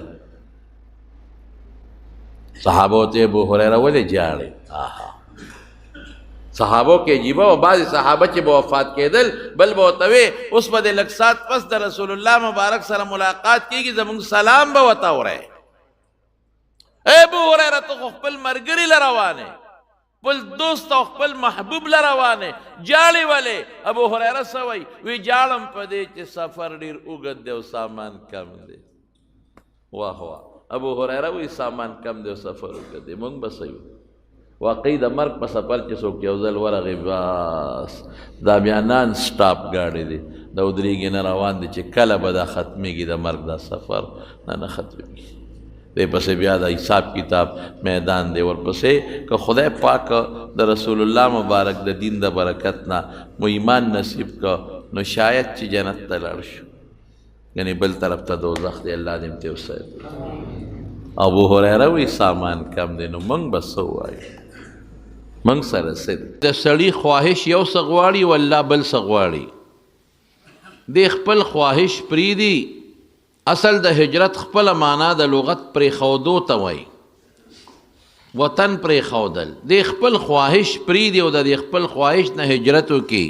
صحابو ته ابو هریره ولې جاړې صحابو کې عجیبه و بعضې صحابه چې به وفات کېدل بل به ورته وې اوس به د لږ ساعت پس د رسول الله مبارک سره ملاقات کېږي زموږ سلام به ورته وری ابو هریره ته خو خپل ملګري له روانې خپل دوست او خپل محبوب له روانې جاړې ولې ابو هریره څه وایي وی جاړم په دې چې سفر ډېر اوږد دی او سامان کم دی واه واه ابو هریره وایي سامان کم دی او سفر اوږد دی موږ به څه یو واقعي د مرګ په سفر چې څوک یو ځل ورغی بس دا بیا نان سټاپ گاډی دی دا ودرېږي نه روان دی چې کله به دا ختمېږي د مرګ دا سفر نه ختمېږي دی پسې بیا د حساب کتاب میدان دی ورپسې که خدای پاک د رسول الله مبارک د دین د برکت نه مو ایمان نصیب که نو شاید چې جنت ته لاړ شو یعنی بل طرف ته دوزخ دی الله دې مې وساتي ابو هریره وایي سامان کم دی نو موږ به څه ووایو موږ سره څه دی د سړي خواهش یو څه غواړي والله بل څه غواړي دی خپل خواهش پرېږدي اصل د هجرت خپل معنا د لغت پرېښودو ته وایي وطن پرې ښودل، د خپل خواهش پرېږدي او د خپل خواهش نه هجرت وکړي،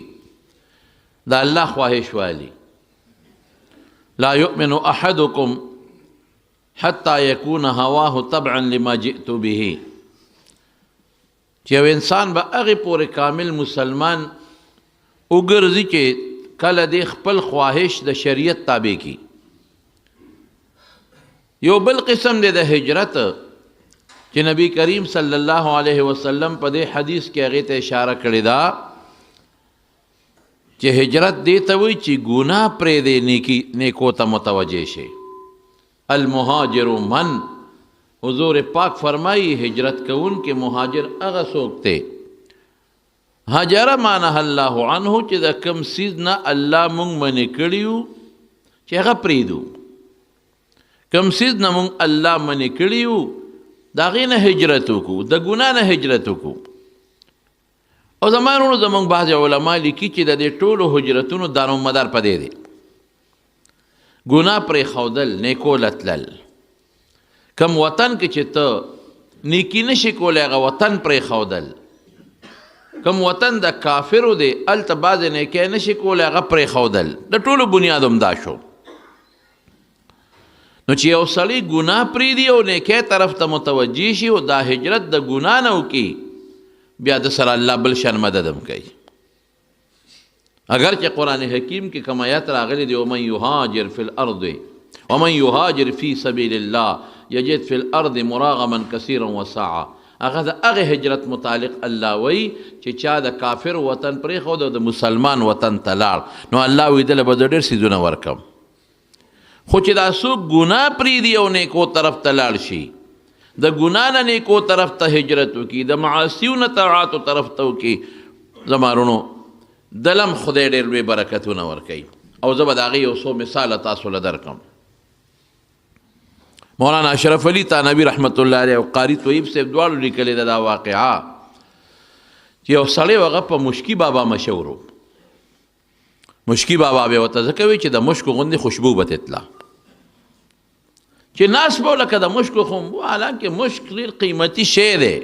د الله خواهش والی. لا یؤمن احدکم حتی یکون هواه تبعا لما جئت به، چې یو انسان به هغې پورې کامل مسلمان وګرځي چې کله د خپل خواهش د شریعت تابع کی. یو بل قسم دی د هجرت چې نبی کریم صلی الله علیه وسلم په دې حدیث کې هغې ته اشاره کړې ده چې هجرت دې ته وایي چې ګناه پرېږدې نیکو ته متوجه شي. المهاجر من، حضور پاک فرمائی هجرت کون کے مهاجر هغه څوک دی هجر معنی الله عنه چې د کم سیز نه الله مونږ منې کړي وو چې هغه پرېږدو، کم سیز نه مونږ الله منې کړي وو د هغې نه هجرت وکړو، د ګناه نه هجرت وکړو. او زما وروڼو زموږ بعضې علما لیکي چې د دې ټولو هجرتونو دارومدار په دې دی ګناه پرېښودل، نیکو له تلل. کم وطن کې چې ته نیکي نشي کولی هغه وطن پرېښودل. کم وطن د کافرو دی هلته بعضې نیکۍ نشي کولی هغه پرېښودل. د ټولو بنیاد همدا شو. نو چې یو سړی ګناه پرېږدي او نیکۍ طرف ته متوجه شي او دا هجرت د ګناه نه وکړي، بیا د سره الله بل شان مدد هم کوي. اگر چې قرآن حکیم کې کوم آیات راغلی دی ومن یهاجر فی الارض ومن یهاجر فی سبیل الله یجد فی الارض مراغما کثیرا وسعا، هغه د هغې هجرت متعلق الله وایي چې چا د کافر وطن پرېښود او د مسلمان وطن ته لاړ، نو الله وایي دله به زه ډېر څیزونه ورکم. خو چې دا څوک ګناه پرېږدي او نیکو طرف ته لاړ شي، د ګناه نه نیکو طرف ته هجرت وکړي، د معاصیو نه طاعاتو طرف ته وکړي، زما وروڼو دلم خدای ډېر لوی برکتونه ورکوي. او زه به د هغې یو څو مثاله تاسو له درکړم. مولانا اشرف علي تانوي رحمت الله علیه او قاري طیب صاحب دواړو لیکلې ده دا واقعه چې یو سړی هغه په مشکي بابا مشهور و. مشکي بابا به ورته ځکه وایي چې د مشکو غوندې خوشبو به تتله، چې ناس به لکه د مشکو خو حالانکه مشک ډېر قیمتي شی دی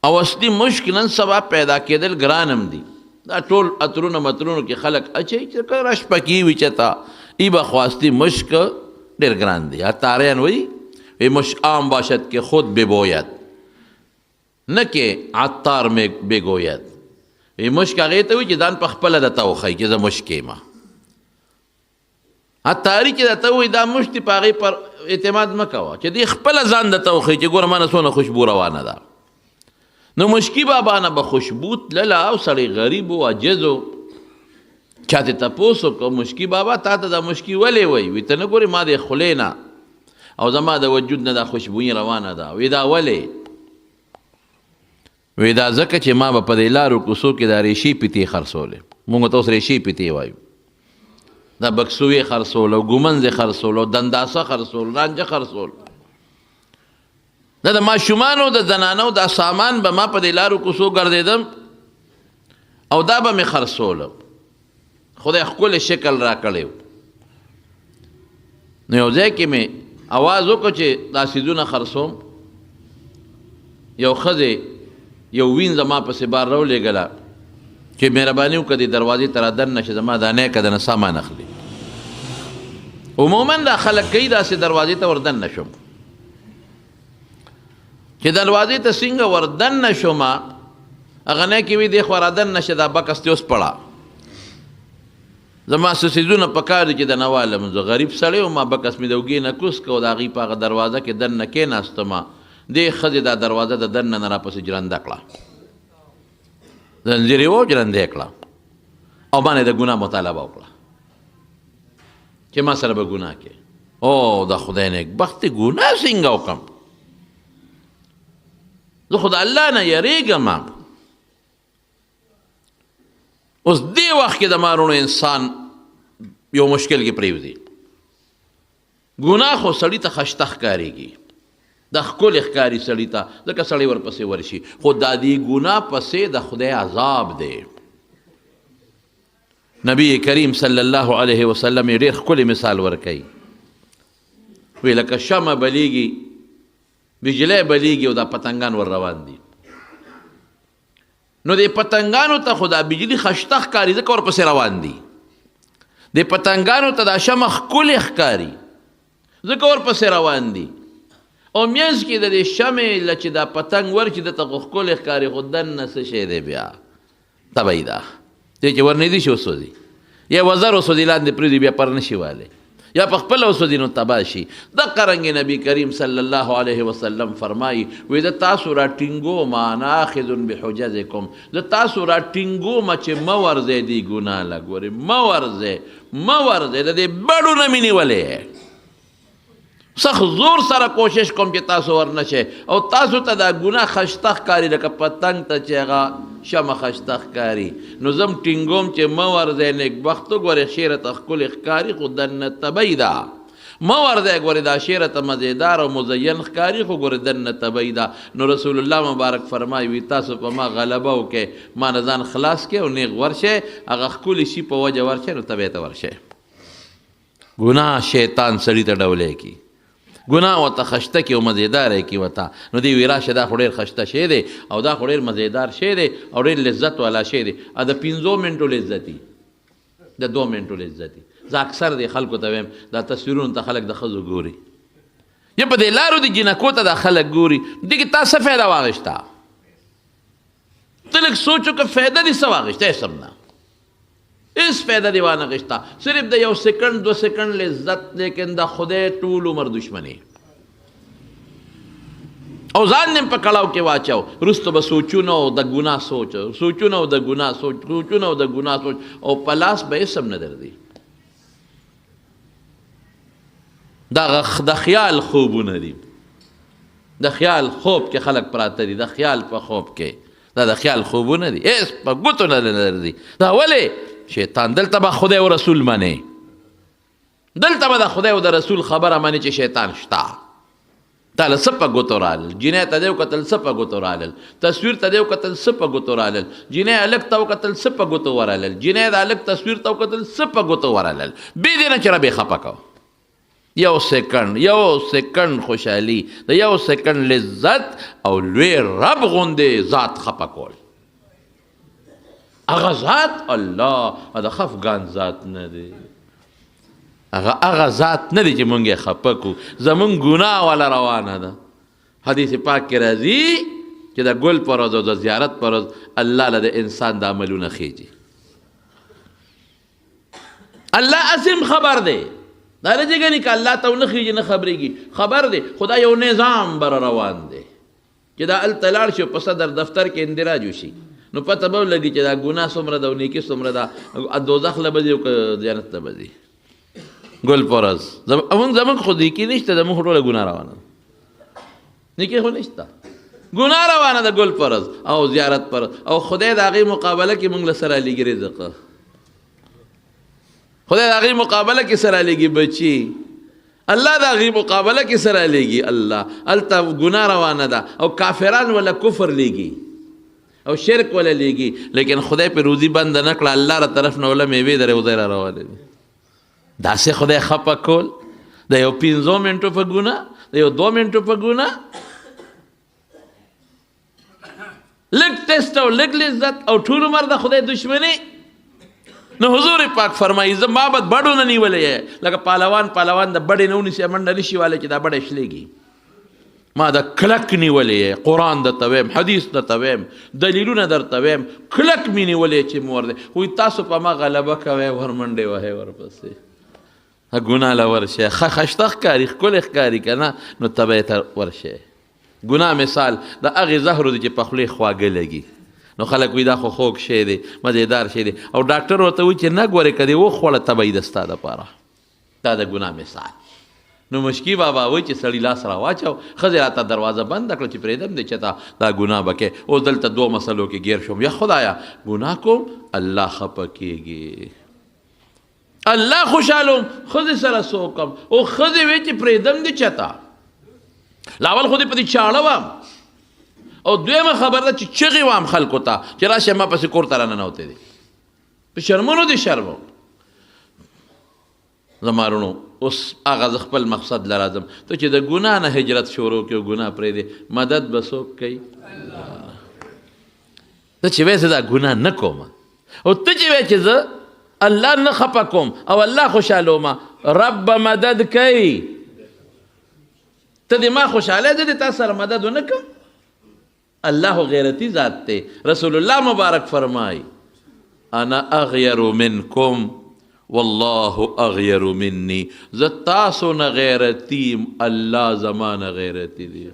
او اصلي مشک نن سبا پیدا کېدل ګران هم دي. دا ټول عطرونه مطرونو کې خلک اچوي چې که رش پکې وي چېرته ای به خواستی مشک ډېر ګران دی. عطاریان وایي مشک عام باشد که خود ببوید نه که عطار بگوید. مشک هغې ته وایي چې ځان په خپله درته وښایي چې زه مشک یم. عطاري چې درته وایي دا مشک دی په هغې پر اعتماد مه کوه چې دې خپله ځان درته وښایي چې ګوره ما نه څونه خوشبو روانه ده. نو مشکي بابا نه به خوشبو تلله او سړی غریب و عجز و. چا ته تپوس وکړو مشکي بابا تا ته دا مشکي ولې وایي؟ وایي ته نه ګورې ما د خولې نه او زما د وجود نه دا خوشبویي روانه ده. وایي دا ولې؟ وایي دا ځکه چې ما به په دې لارو کوڅو کې دا ریشي پیتې خرڅولې. مونږ ته اوس ریشي پیتې وایو. دا بکسوې خرڅول او ګومنځې خرڅول او دنداسه خرڅول، رانجه خرڅول. دا د ماشومانو د زنانو دا سامان به ما په دې لارو کوڅو ګرځېدم او دا به مې خرڅولم. خدای ښکلی شکل را کړی و. نو یو ځای کې مې اواز وکړو چې دا څیزونه خرڅوم. یو ښځې یو وین زما پسې بار راولېږله چې مهرباني وکړه دې دروازې ته را دننه چې زما دا نیکه دنه سامان اخلي. عموما دا خلک کوي داسې دروازې ته وردننه شوم. چې دروازې ته څنګه وردننه شوم هغه نیکې وي دې خوا را دننه شه دا بکس دې اوس پړه. زما څه څیزونه په کار دي چې د نوالم. زه غریب سړی وم، ما بکس مې د اوږې نه کوز کړ او د هغې په هغه دروازه کې دننه کېناستم. دې ښځې دا دروازه د دننه نه راپسې جرنده کړه، زنځیر یې و جرنده یې کړه او باندې د ګناه مطالبه وکړه چې ما سره به ګناه کې. او د خدای نیکبختې ګناه څنګه وکړم؟ زه خو د الله نه یریږم. اوس دې وخت کې د ما وروڼو انسان یو مشکل کې پرېوځي. ګناه خو سړي ته خشته ښکارېږي، د ښکلې ښکاري سړي ته ځکه سړی ورپسې ورشي، خو دا دې ګناه پسې د خدای عذاب دی. نبی کریم صلی الله علیه وسلم یې ډېر ښکلی مثال ورکوي. وی لکه شمع بلیږي بجلی بلیږي او دا پتنګان ور روان دي. نو د پتنګانو ته خو دا بجلي خشته ښکاري ځکه ورپسې روان دي. د پتنګانو ته دا شمع ښکلې ښکاري ځکه ورپسې روان دي. او منځ کې د دې شمعې له چې دا پتنګ ورچي دته خو ښکلې ښکاري خو دننه څه شی دی بیا تبعی ده دی چې ورنږدې شي وسوځي یا وزر وسوځي لاندې پرېږدي بیا پر نه شي والی یا په خپله وسوځي نو تباه شي. دقه رنګې نبي کریم صلی الله علیه وسلم فرمایي وایي د تاسو را ټینګوم انا آخذ بحجزکم د تاسو را ټینګوم چې مه ورځئ دې ګناه له ګورې مه ورځئ د دې بډو نه مې نیولې سخت زور سره کوشش کوم چې تاسو ورنشئ او تاسو ته دا ګناه خشته ښکاري لکه پتنګ ته چې هغه شمع خشته ښکاري نو زم ټینګوم چې مه ورځئ نیکبختو ګورې شیره ته ښکلې ښکاري خو دننه تبۍ ده مه ورځئ ګورې دا شیره ته مزیدار او مزین ښکاري خو ګورې دننه تبۍ ده. نو رسول الله مبارک فرمایي وي تاسو په ما غلبه وکئ ما نه ځان خلاص کړئ او نیغ ورشئ هغه ښکلي شي په وجه ورشئ نو تبۍ ته ورشئ. ګناه شیطان سړي ته ډولی کي ګناه ورته خشته کړي او مزیداره یې کړي ورته نو دی وایي راشه دا خو ډېر خشته شی دی او دا خو ډېر مزیدار شی دی او ډېر لذت والا شی دی د 5 منټو لذتي د 2 منټو لذتي. زه اکثر دی خلکو ته وایم دا تصویرونو ته خلک د ښځو ګوري یا په دې لارو د جنکو ته دا خلک ګوري دې کې تا څه فایده واخیسته ته لږ سوچ وکړه فایده دې څه واخیسته هېڅ هم نه هېڅ فایده دې وانخیسته صرف د 1 سکنډ 2 سکنډ لذت لیکن د خدای ټول عمر دشمني او ځان نیم په کړاو کې واچو وروسته به سوچونه او د ګناه سوچ سوچونه او د ګناه سوچ سوچونه او د ګناه سوچ او په لاس به هېڅ هم نه درځي. دا د خیال خوبونه دي د خیال خوب کې خلک پراته دي د خیال په خوب کې دا د خیال خوبونه دي هېڅ په ګوتو نه درځي. دا ولې شیطان دلته به خدای او رسول منې دلته به د خدای او د رسول خبره منې چې شیطان شته تا له څه په ګوتو رالل جنۍ ته دې وکتل څه په ګوتو رالل تصویر ته دې وکتل څه په ګوتو رالل جنۍ هلک ته وکتل څه په ګوتو ورالل جنۍ د هلک تصویر ته وکتل څه په ګوتو ورالل بې دې نه چې رب یې خفه کو. 1 سکنډ خوشحالي د 1 سکنډ لذت او لوی رب غوندې ذات خفه کول هغه ذات الله د خفګان ذات نه دی هغه ذات نه دی چې مونږ یې خفه کړو زمونږ ګناه والا روانه ده. حدیث پاک کې راځي چې د ګل پر ورځ او د زیارت پر ورځ الله له د انسان د عملونه خیجي الله اسم خبر دی دا نه چې که الله ته ونه خیجي نه خبرېږي خبر دی خدا یو نظام بر روان دی چې دا هلته لاړ شي په صدر دفتر کې اندراج وشي نو پته به ولګي چې دا ګناه څومره ده او نیکي څومره ده دوزخ له به ځي او که جنت ته به ځي. ګل په ورځ زموږ خو نیکي نشته زموږ خو ټوله ګناه روانه ده نیکي خو نشته ګناه روانه ده ګل په ورځ او زیارت پر او خدای د هغې مقابله کې موږ له سره لیږي رزق خدای د هغې مقابله کې سره لیږي بچي الله د هغې مقابله کې سره لیږي الله هلته ګناه روانه ده او کافران ولا کفر لیږي او شرک ولا لیږي لیکن خدای په روزي بنده نه کړه الله را طرف نه ولا میوې د روزۍ را روانې دي داسې خدای خفه کول د یو 5 منټو په ګناه د یو 2 منټو په ګناه لږ ټیسټ او لږ لذت او ټول عمر د خدای دشمني. نو حضور پاک فرمایي زه ما به بډو نه نیولی لکه پهلوان د بډې نه ونیسي منډه نشي والی چې دا بډه شلېږي ما د کلک نیولی قرآن درته ویم حدیث درته ویم دلیلونه درته ویم کلک مې نیولی چې مور دی خو تاسو په ما غلبه کوئ ورمنډې وهئ ورپسې ګناه له ورشئ خشته ښکاري ښکلې ښکاري که نه نو تبۍ ته ورشئ. ګناه مثال د هغې زهرو دی چې په خولې خواږه لګي نو خلک وایي دا خو خوږ شی دی مزیدار شی دی او ډاکټر ورته وایي چې نه ګورې که دې وخوړه تبۍ ده ستا دپاره دا د ګناه مثال. نو مشکي بابا وایي چې سړي لاس را واچو ښځې راته دروازه بنده کړه چې پرېږدم دی چې تا دا ګناه به کوې اوس دلته 2 مسلو کې ګیر شوم یا خدایا ګناه کوم الله خفه کېږي الله خوشحالوم ښځې سره څوکم او ښځې وایي چې پرېږدم دی چېته لاول خو دې په دې چاړه وم او دویمه خبر ده چې چغې وام خلکو ته چې راشه ما پسې کور ته راننوتی دی په شرمونو دې شرم زما رونو اوس هغه زه خپل مقصد له راځم ته چې د ګناه نه هجرت شروع کړې او ګناه پرېږدې مدد به څوک کوي ته چې وایې زه دا ګناه نه کوم او ته چې وایې چې زه الله نه خفه کوم او الله خوشحالوم رب به مدد کوي ته دې ما خوشحاله زه دې تا سره مدد ونه کوم الله غیرتی ذات دی رسول الله مبارک فرمای انا اغیر منکم والله اغیر منی زه تاسو نه غیرتیم الله زما نه غیرتی دی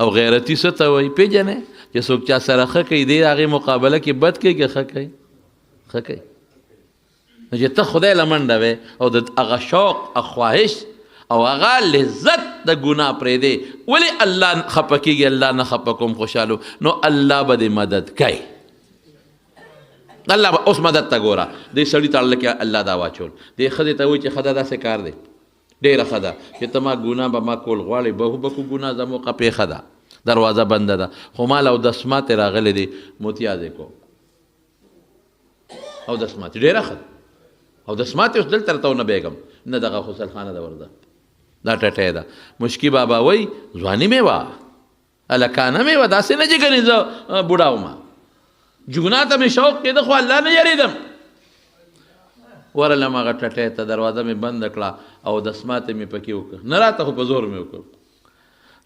او غیرتی څه ته وایي پېژنې چې څوک چا سره ښه کوي دی هغې مقابله کې بد کوي که ښه کوي ښه کوي نو چې ته خدای له منډه وې او د هغه شوق او خواهش او هغه لذت د ګناه پرېږدې ولې الله خفه کېږي الله نه خفه کوم خوشحالو نو الله به دې مدد کوي الله به اوس مدد ته ګوره دې سړي ته الله کې الله دا واچول دې ښځې ته وایي چې ښه ده داسې کار دی ډېره ښه ده چې ته ما ګناه به ما کول غواړې بهو به کو ګناه زموږ پېښه ده دروازه بنده ده خو مال او دسمات راغلی دی متیاز یې کو او دسمات ډېره ښه او دسمات اوس دلته راته ونه بیګم نه دغه خسل خانه ده ورده دا ټټی ده مشکي بابا وایي ځواني مې وه هلکانه مې وه داسې نه چې ګنې زه بوډا وم ګناه ته مې شوق کېده خو الله نه یېرېدم ورلم هغه ټټی ته دروازه مې بنده کړه او دسمات مې پکې وکړه نه راته خو په زور مې وکړ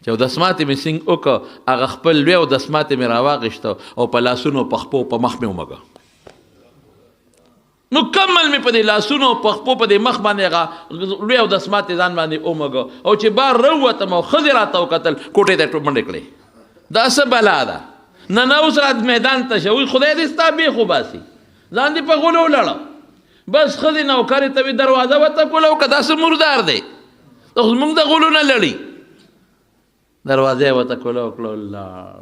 چې دسمات مې سینګ وکړه هغه خپل لوی او دسمات مې راواغېسته او په لاسونو په خپو په مخ مې ومږه نو کمل مې په دې لاسونو په خپو په دې مخ باندې هغه لوی او دسمات یې ځان باندې ومږه او چې بار راووتم او ښځې راته وکتل کوټې ته منډې کړې دا څه بلا ده نه نه اوس رات میدان ته شه وایي خدای دې ستا بیخ وباسي ځان دې په غولو ولاړه بس ښځې نوکرې ته وي دروازه ورته کوله او که دا څه مردار دی زمونږ د غولو نه لړي دروازه یې ورته کوله وکړه ولاړ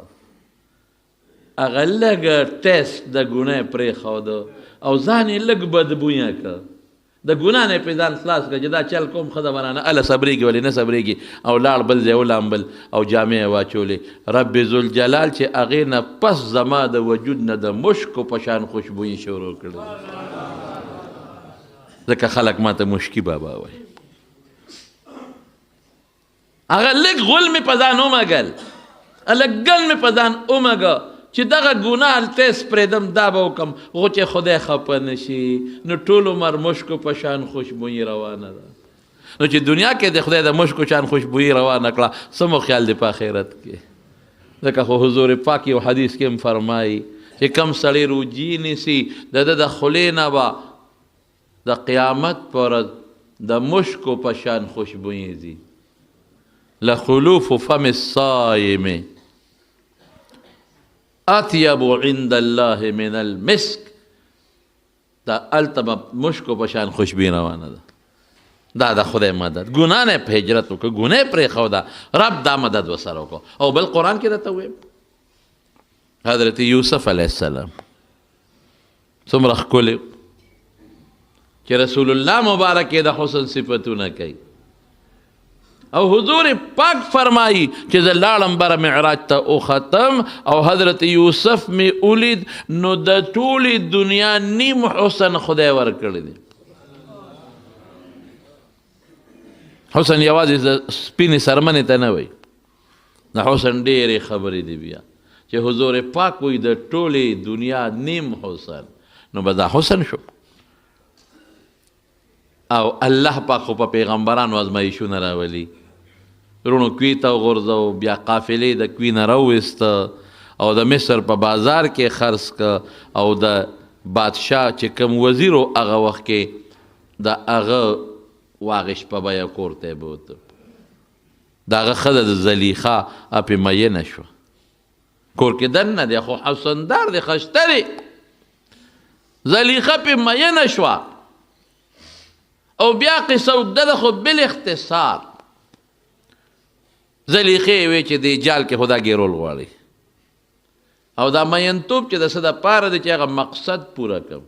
هغه لږ ټیسټ د ګناه پرېښوده او ځان یې لږ بدبویه کړه د ګناه نه یې پرې ځان خلاص کړه چې دا چل کوم ښه برانه اله صبرېږي ولې نه صبرېږي او لاړ بل ځای ولامبل او جامې یې واچولې رب ذوالجلال چې هغې نه پس زما د وجود نه د مشکو په شان خوشبویي شروع کړه ځکه خلک ما ته مشکي بابا وایي هغه لږ غول مې په ځان ومږل لږ ګل مې په ځان ومږه چې دغه ګناه التیس پرېږدم دا به وکړم خو چې خدای خفه نه شي نو ټول عمر مشکو په شان خوشبویي روانه ده نو چې دنیا کې د خدای د مشکو شان خوشبویي روانه کړه څه مو خیال دی په آخرت کې ځکه خو حضور پاک یو حدیث کې هم فرمایي چې کم سړی روجي نیسي د ده د خولې نه به د قیامت په ورځ د مشکو په شان خوشبویي ځي لخلوف فم الصائم اطیب عند الله من المسک دا التبه مشکو په شان خوشبویي روانه ده دا د خدای مدد ګناه نه په هجرت وکړه ګناه پرېښوده رب دا مدد ورسره وکړه او بل قرآن کې راته ویم حضرت یوسف علیه السلام څومره ښکلی چې رسول الله مبارک یې د حسن صفتونه کوي او حضور پاک فرمایی چې زه لاړم بره معراج ته وختم او حضرت یوسف مې ولید نو د ټولې دنیا نیم حسن خدای ورکړی دی حسن یوازې سپینې سرمنې ته نه وایي د حسن ډېرې خبرې دي بیا چې حضور پاک وایي د ټولې دنیا نیم حسن نو به دا حسن شو او الله پاک خو په پیغمبرانو ازمایښونه راولي رونو کوي ته وغورځو بیا قافلې د کوي نه راوویسته او د مصر په بازار کې خرڅ که او د بادشاه چې کوم وزیر و هغه وخت کې د هغه واغې شپه به یې کور ته یې بوته د هغه ښځه د زلیخا پې میینه شوه کور کې دننه دی خو حسندار دی ښشته دی زلیخا پې میینه شوه او بیا قصه اوږده ده خو بالاختصار زلیخې وی چې دې جال کې خدا ګیرول غواړي او دا مینتوب چې د څه دپاره دی چې هغه مقصد پوره کړم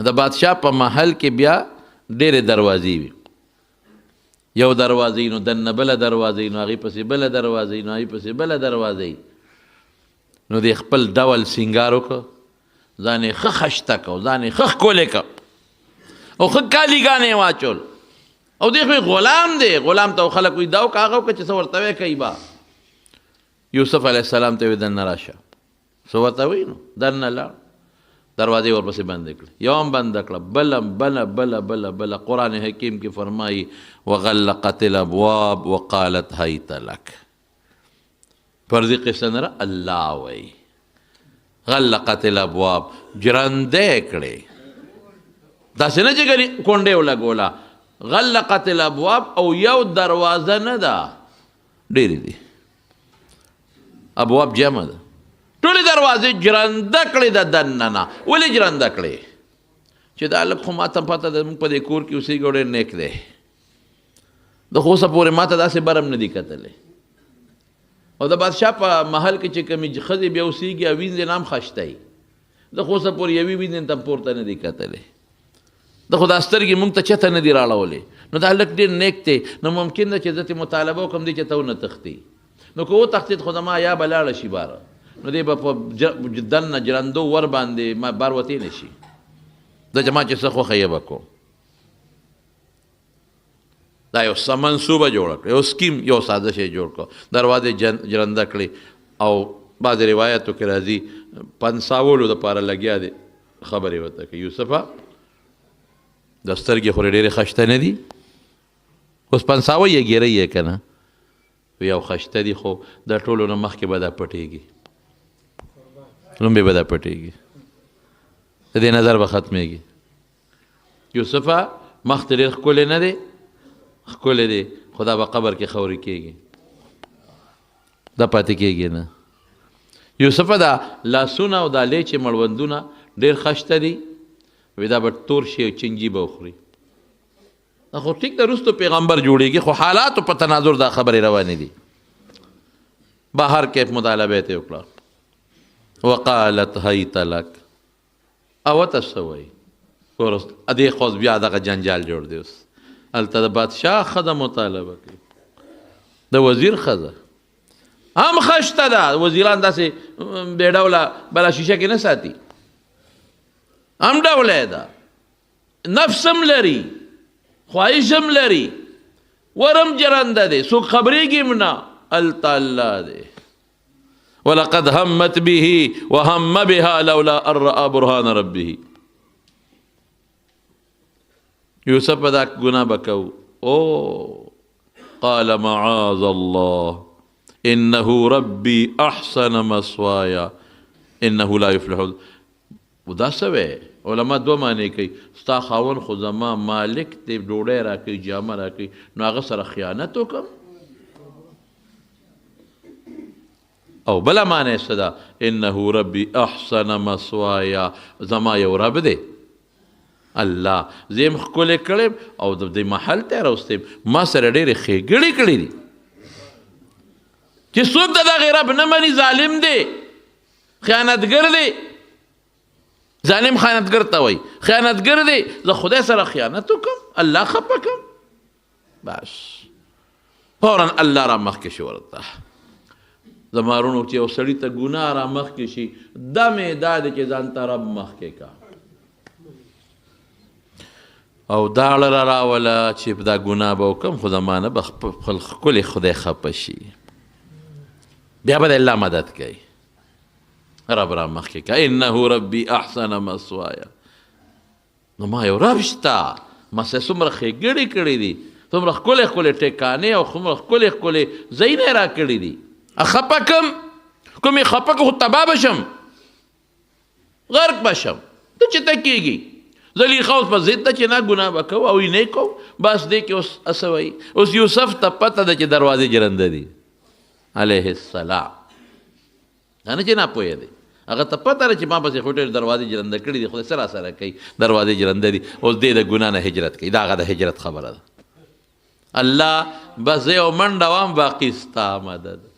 د بادشاه په محل کې بیا ډېرې دروازې وي یو دروازې نو دننه بله دروازې نو هغې پسې بله دروازې نو هغې پسې بله دروازې نو دې خپل ډول سینګار وکړه ځان یې ښه خشته کړه ځان یې ښه ښکلی کړه او ښه کالیګانې واچول او دی خو غلام دی غلام ته خلک وایي دا وکړه هغه وکړه چې څه ورته وایې کوي با یوسف علیه السلام ته وایي دننه راشه څه ورته وایي نو دننه لاړ دروازې ورپسې بندې کړې یو هم بنده کړه بله قرآن حکیم کې فرمایي وغلقت الابواب وقالت هیت لک فرضي قصه نه الله وایي غلقت الابواب جرندې کړې داسې نه چې ګنې کونډې ولګوله غلقت الابواب او یو دروازه نه ده ډېرې دي ابواب جمع ده ټولې دروازې جرنده کړې ده دننه ولې جرنده کړې چې دا هلک خو ماته پته ده موږ په دې کور کې اوسېږي او ډېر نیک دی د خو اوسه پورې ماته داسې برم نه دي کتلی او د بادشاه په محل کې چې کومې ښځې بیا اوسېږي او وینځې نه هم خشته وي د خو اوسه پورې یوې وینځې ته پورته نه دي کتلی د خو دا سترګې مونږ ته چته نه دي راړولې نو دا هلک ډېر نیک دی نو ممکن ده چې زه ترې مطالبه وکړم دی چې ته ونه تښتي نو که وتښتېد خو زما یا به لاړه شي باره نو دی به په دننه جرندو ور باندې بار وتی نه شي د جما چې څه خوښه یې به کوم دا یو منصوبه جوړه کړه یو سکیم یو سازش یې جوړ کړه دروازې جرنده کړې او بعضې روایتو کې راځي پنساولو دپاره لګیا دی خبرې ورته کوي یوسفه د سترګې خو ډېرې خشته نه دي اوس پنساوه یې ګیره یې که نه یو خشته دي خو د ټولو نه مخکې به دا پټېږي لومبې به دا پټېږي د دې نظر به ختمېږي یوسفه مخ ته ډېر ښکلی نه دی ښکلی دی خو دا به قبر کې خورې کېږي دا پاتې کېږي نه یوسفه دا لاسونه او دا لیچې مړوندونه ډېر خشته دي وی دا به تور شي او چنجي به وخوري خو ټیک ده وروستو پیغمبر جوړېږي خو حالاتو په تناظر دا خبرې روانې دي بهر کیف مطالبه یې وکړه وقالت هیت لک او ته څه وایي دې خو بیا دغه جنجال جوړ دی اوس هلته د بادشاه ښځه مطالبه کوي د وزیر ښځه هم خشته ده وزیران داسې بې ډوله بله شیشه کې نه ساتي هم ډوله ده نفس هم لري خواهش هم لري ورم جرنده دی څوک خبرېږي هم نه هلته الله دی ولقد همت به وهم بها لولا ان رأى برهان ربه یوسف په دا ګناه به کوو او قال معاذ الله انه ربي احسن مثوایا انه لا يفلح دا څه وی علما دوه معنی کوي ستا خاون خو زما مالک دی ډوډۍ راکوي جامه راکوي نو هغه سره خیانت وکړم او بله معنی څه ده انه ربي احسن مثوایا زما یو رب دی الله زه یې ښکلی کړی او د دې محل ته یې راوستی ما سره ډېرې ښېګړې کړي دي چې څوک د دغې رب نه مني ظالم دی خیانتګر دی ظالم خیانتګر ته وایي خیانتګر دی زه خدای سره خیانت وکړم الله خفه کړم بس فورا الله را مخکې شو ورته زما وروڼو چې یو سړي ته ګناه را مخکې شي دم یې دا دی چې ځان ته رب مخکې کا او دا اړه را راوله چې دا ګناه به وکړم خو زما نه به خپل ښکلی خدای خفه شي بیا به د الله مدد کوي رب را مخکې که انه ربي احسن مثوایا نو ما یو رب شته ما سره څومره ښېګړې کړي دي څومره ښکلې ښکلې ټیکانې او څومره ښکلې ښکلې ځایونه یې را کړي دي خفه کم کوم یې خفه که خو تباه به شم غرق به شم ته چې ته کېږي زلیخا اوس په ضد ده چې نه ګناه به کوو او یې نه کوو بس دی کې اوس څه وایي اوس یوسف ته پته ده چې دروازې جرنده دي علیه السلام دا نه چې ناپوهه دی هغه ته پته ده چې ما پسې خو ډېر دروازې جرنده کړي دي خدای څه راسره کوي دروازې جرنده دي اوس دی د ګناه نه هجرت کوي دا هغه د هجرت خبره ده الله بس زه یو منډه وام باقي ستا مدد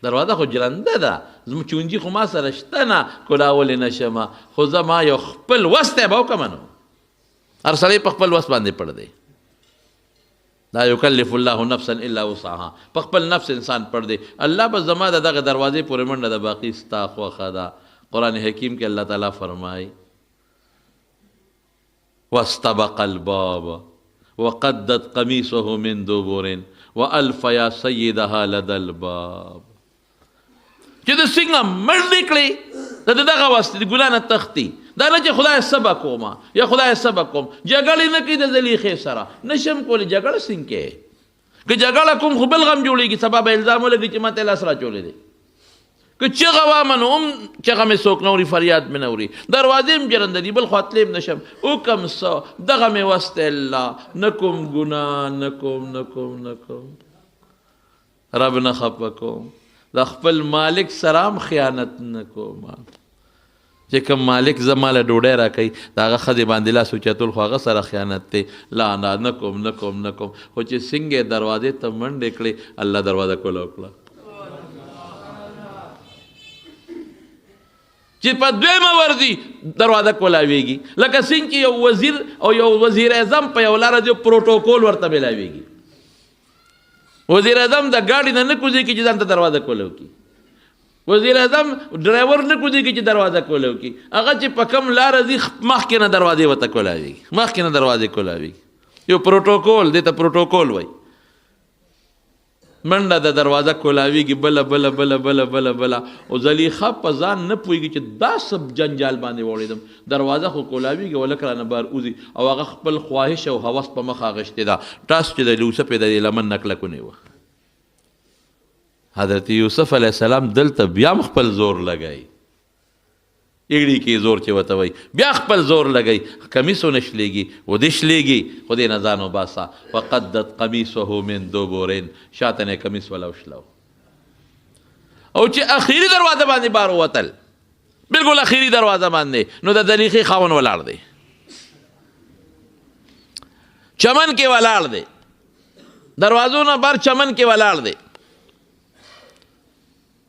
دروازه خو جرنده ده زموږ چونجي خو ما سره شته نه کولاولی نه شمه خو زه ما یو خپل وس ته به وکړمه نو هر سړی په خپل وس باندې پړ دی لا یکلف الله نفسا الا وسعها په خپل نفس انسان پړ دی الله به زما د دغه دروازې پورې منډه ده باقي ستا خوښه ده قرآن حکیم کې الله تعالی فرمایي واستبق الباب وقدت قميصه من دبر والف یا سیدها لدى الباب. چې د څنګه مړ کړي د دغه واسطه د ګناه نه تختی دا نه چې خدای سبا کوم یا خدای سبا کوم جګړې نه کوي د زلیخې سره نشم کولی جګړه څنګه که جګړه کوم خو بل غم جوړېږي سبا به الزام ولګي چې ماته لاس را چولې دی که چغه وامنو هم چغه مې څوک نه اوري فریاد مې نه اوري دروازې هم جرنده دي بل خوا تللی هم نشم وکم څه دغه مې وست الله نه کوم ګناه نه کوم رب نه خفه کوم د خپل مالک سرام خیانت نه کوم چې کوم مالک زماله ډوډۍ را کوي د هغه ښځې باندې لاس اوچتول خو هغه سره خیانت دی لا نه کوم خو چې څنګه دروازې ته منډې کړې الله دروازه کوله وکړه چې په دویمه ورځي دروازه کولاویږي لکه څنګه چې یو وزیر او یو وزیر اعظم په یو لاره دی پروتوکول ورته میلاویږي وزیر اعظم د گاډي نه کوزي کې چې ځان ته دروازه کوله وکړي وزیر اعظم ډرایور نه کوزي کې چې دروازه کوله وکړي هغه چې په کوم لاره ځي مخکې نه دروازې ورته کولاویږي مخکې نه دروازې کولاویږي یو پروتوکول دی ته پروتوکول وایي منډه د دروازه کولاویږي بله او زلیخا په ځان نه پوهېږي چې دا سب جنجال باندې وړېدم دروازه خو کولاویږي ولکه رانه بار اوځي او هغه خپل خواهش او هوس په مخ اخیستې ده ټاس چې د یوسف یې د لمن نه کلک ونیوه حضرت یوسف علیه السلام دلته بیا هم خپل زور لګوي ایږړي کې زور چې ورته وایي بیا خپل زور لګوي کمیس ونه شلېږي ودې شلېږي خو دې نه ځان وباسه وقدت قمیصه من دبر شاته نه کمیس ولا وشلو او چې اخیری دروازه باندې بار ووتل بالکل اخیری دروازه باندې نو د زلیخې خاوند ولاړ دی چمن کې ولاړ دی دروازو نه بار چمن کې ولاړ دی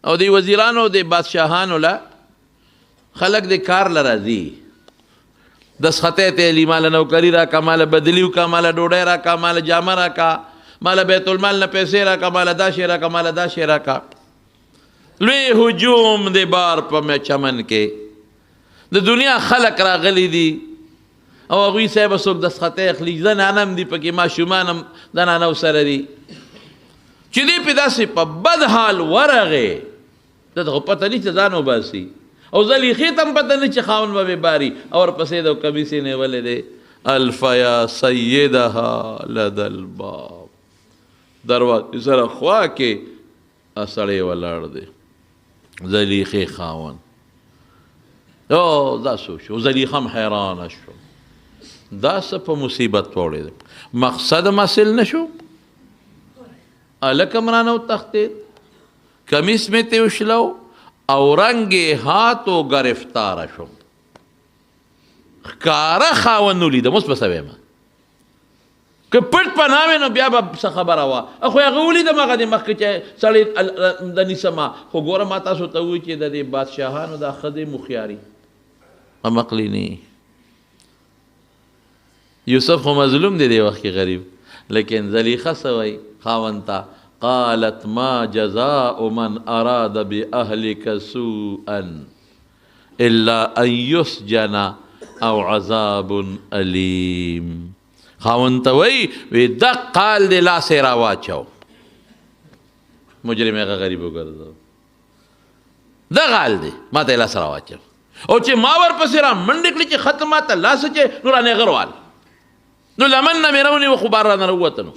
او دی وزیرانو دی بادشاهانو له خلق د کار لراځي دسخطه ته لی مال نوکری را کا مال بدلیو کا مال ډوډۍ را کا مال جامه را کا مال بیت المال نه پیسې را کا مال دا شی را کا مال دا شی را کا لوی هجوم د بار په چمن کې د دنیا خلق راغلي دي او هغوی صاحب څوک دسخطه اخلي زنانم دي پکې ماشومان هم زنانو سره دي چې دی په داسې په بد حال ورغې دته خو پته نه چې ځان وباسي او زلیخې ته هم پته نه چې خاوند به باري او ورپسې د کمیسې نیولې دی الف یا سیدها لدى الباب دروازې سره خوا کې سړی ولاړ دی زلیخې خاوند او دا څه شو زلیخه هم حیرانه شو دا څه په مصیبت وړی دی مقصد مسل نه شو الک مرانه وتښتېد کمیس مې ته وشلو او رنگ هاتو گرفتار شو ښکاره خاوند ولیدم اوس به څه ویمه که پټ پناه وې نو بیا به څه خبره وه خو هغه ولیدم هغه د مخکې چې سړی د نیسمه خو ګوره ما تاسو ته ووایي چې د دې بادشاهانو دا ښځې مخیاري مقلیني یوسف خو مظلوم دی دې وخت کې غریب لیکن زلیخه څه وایي خاوند ته قالت ما جزاء من اراد باهلك سوءا الا ان يسجن او عذاب الیم خاوند ته وی دا قال دی لاسې راواچو مجرم هغه غریب وګرځو دا قال دی ما ته لاس راواچو او چې ما ورپسې را منډې کړې چې ختم ماته لاس چې نو رانې غروال نو لمن نه مې راونیو خو بار رانه راووته نو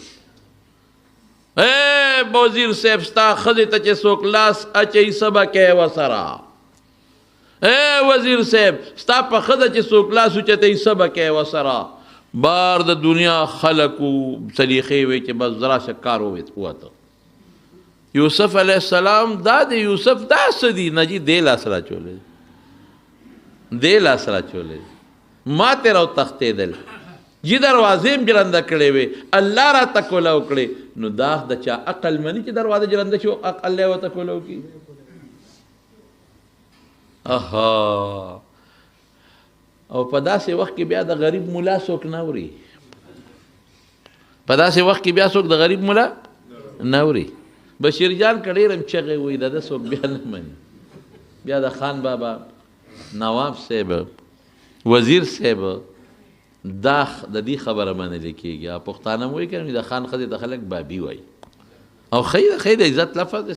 اے وزیر صاحب ستا ښځې ته چې څوک لاس اچوي څه به کوې ورسره اے وزیر صاحب ستا په ښځه چې څوک لاس اوچتوي څه به کوې ورسره بار د دنیا خلکو سلیخې وې چې بس ذرا شه کار ووته یوسف علیه السلام دا د یوسف دا څه دي نه جي دې لاس راچولې ما تې راوتښتېدل جی دروازې هم جرنده کړې وې الله راته کوله وکړې نو دا د چا عقل مني چې دروازه جرنده شي الله ورته کوله وکړي اها او په داسې وخت کې بیا د غریب ملا څوک نه اوري په داسې وخت کې بیا څوک د غریب ملا نه اوري بشیر جان کډېر هم چغې وایي د ده څوک بیا نه مني بیا د خان بابا نواب صاحب وزیر صاحب دا د دې خبره منل کېږي پښتانه وایي که د خان ښځې ته خلک بابي وایي او خیر د عزت لفظ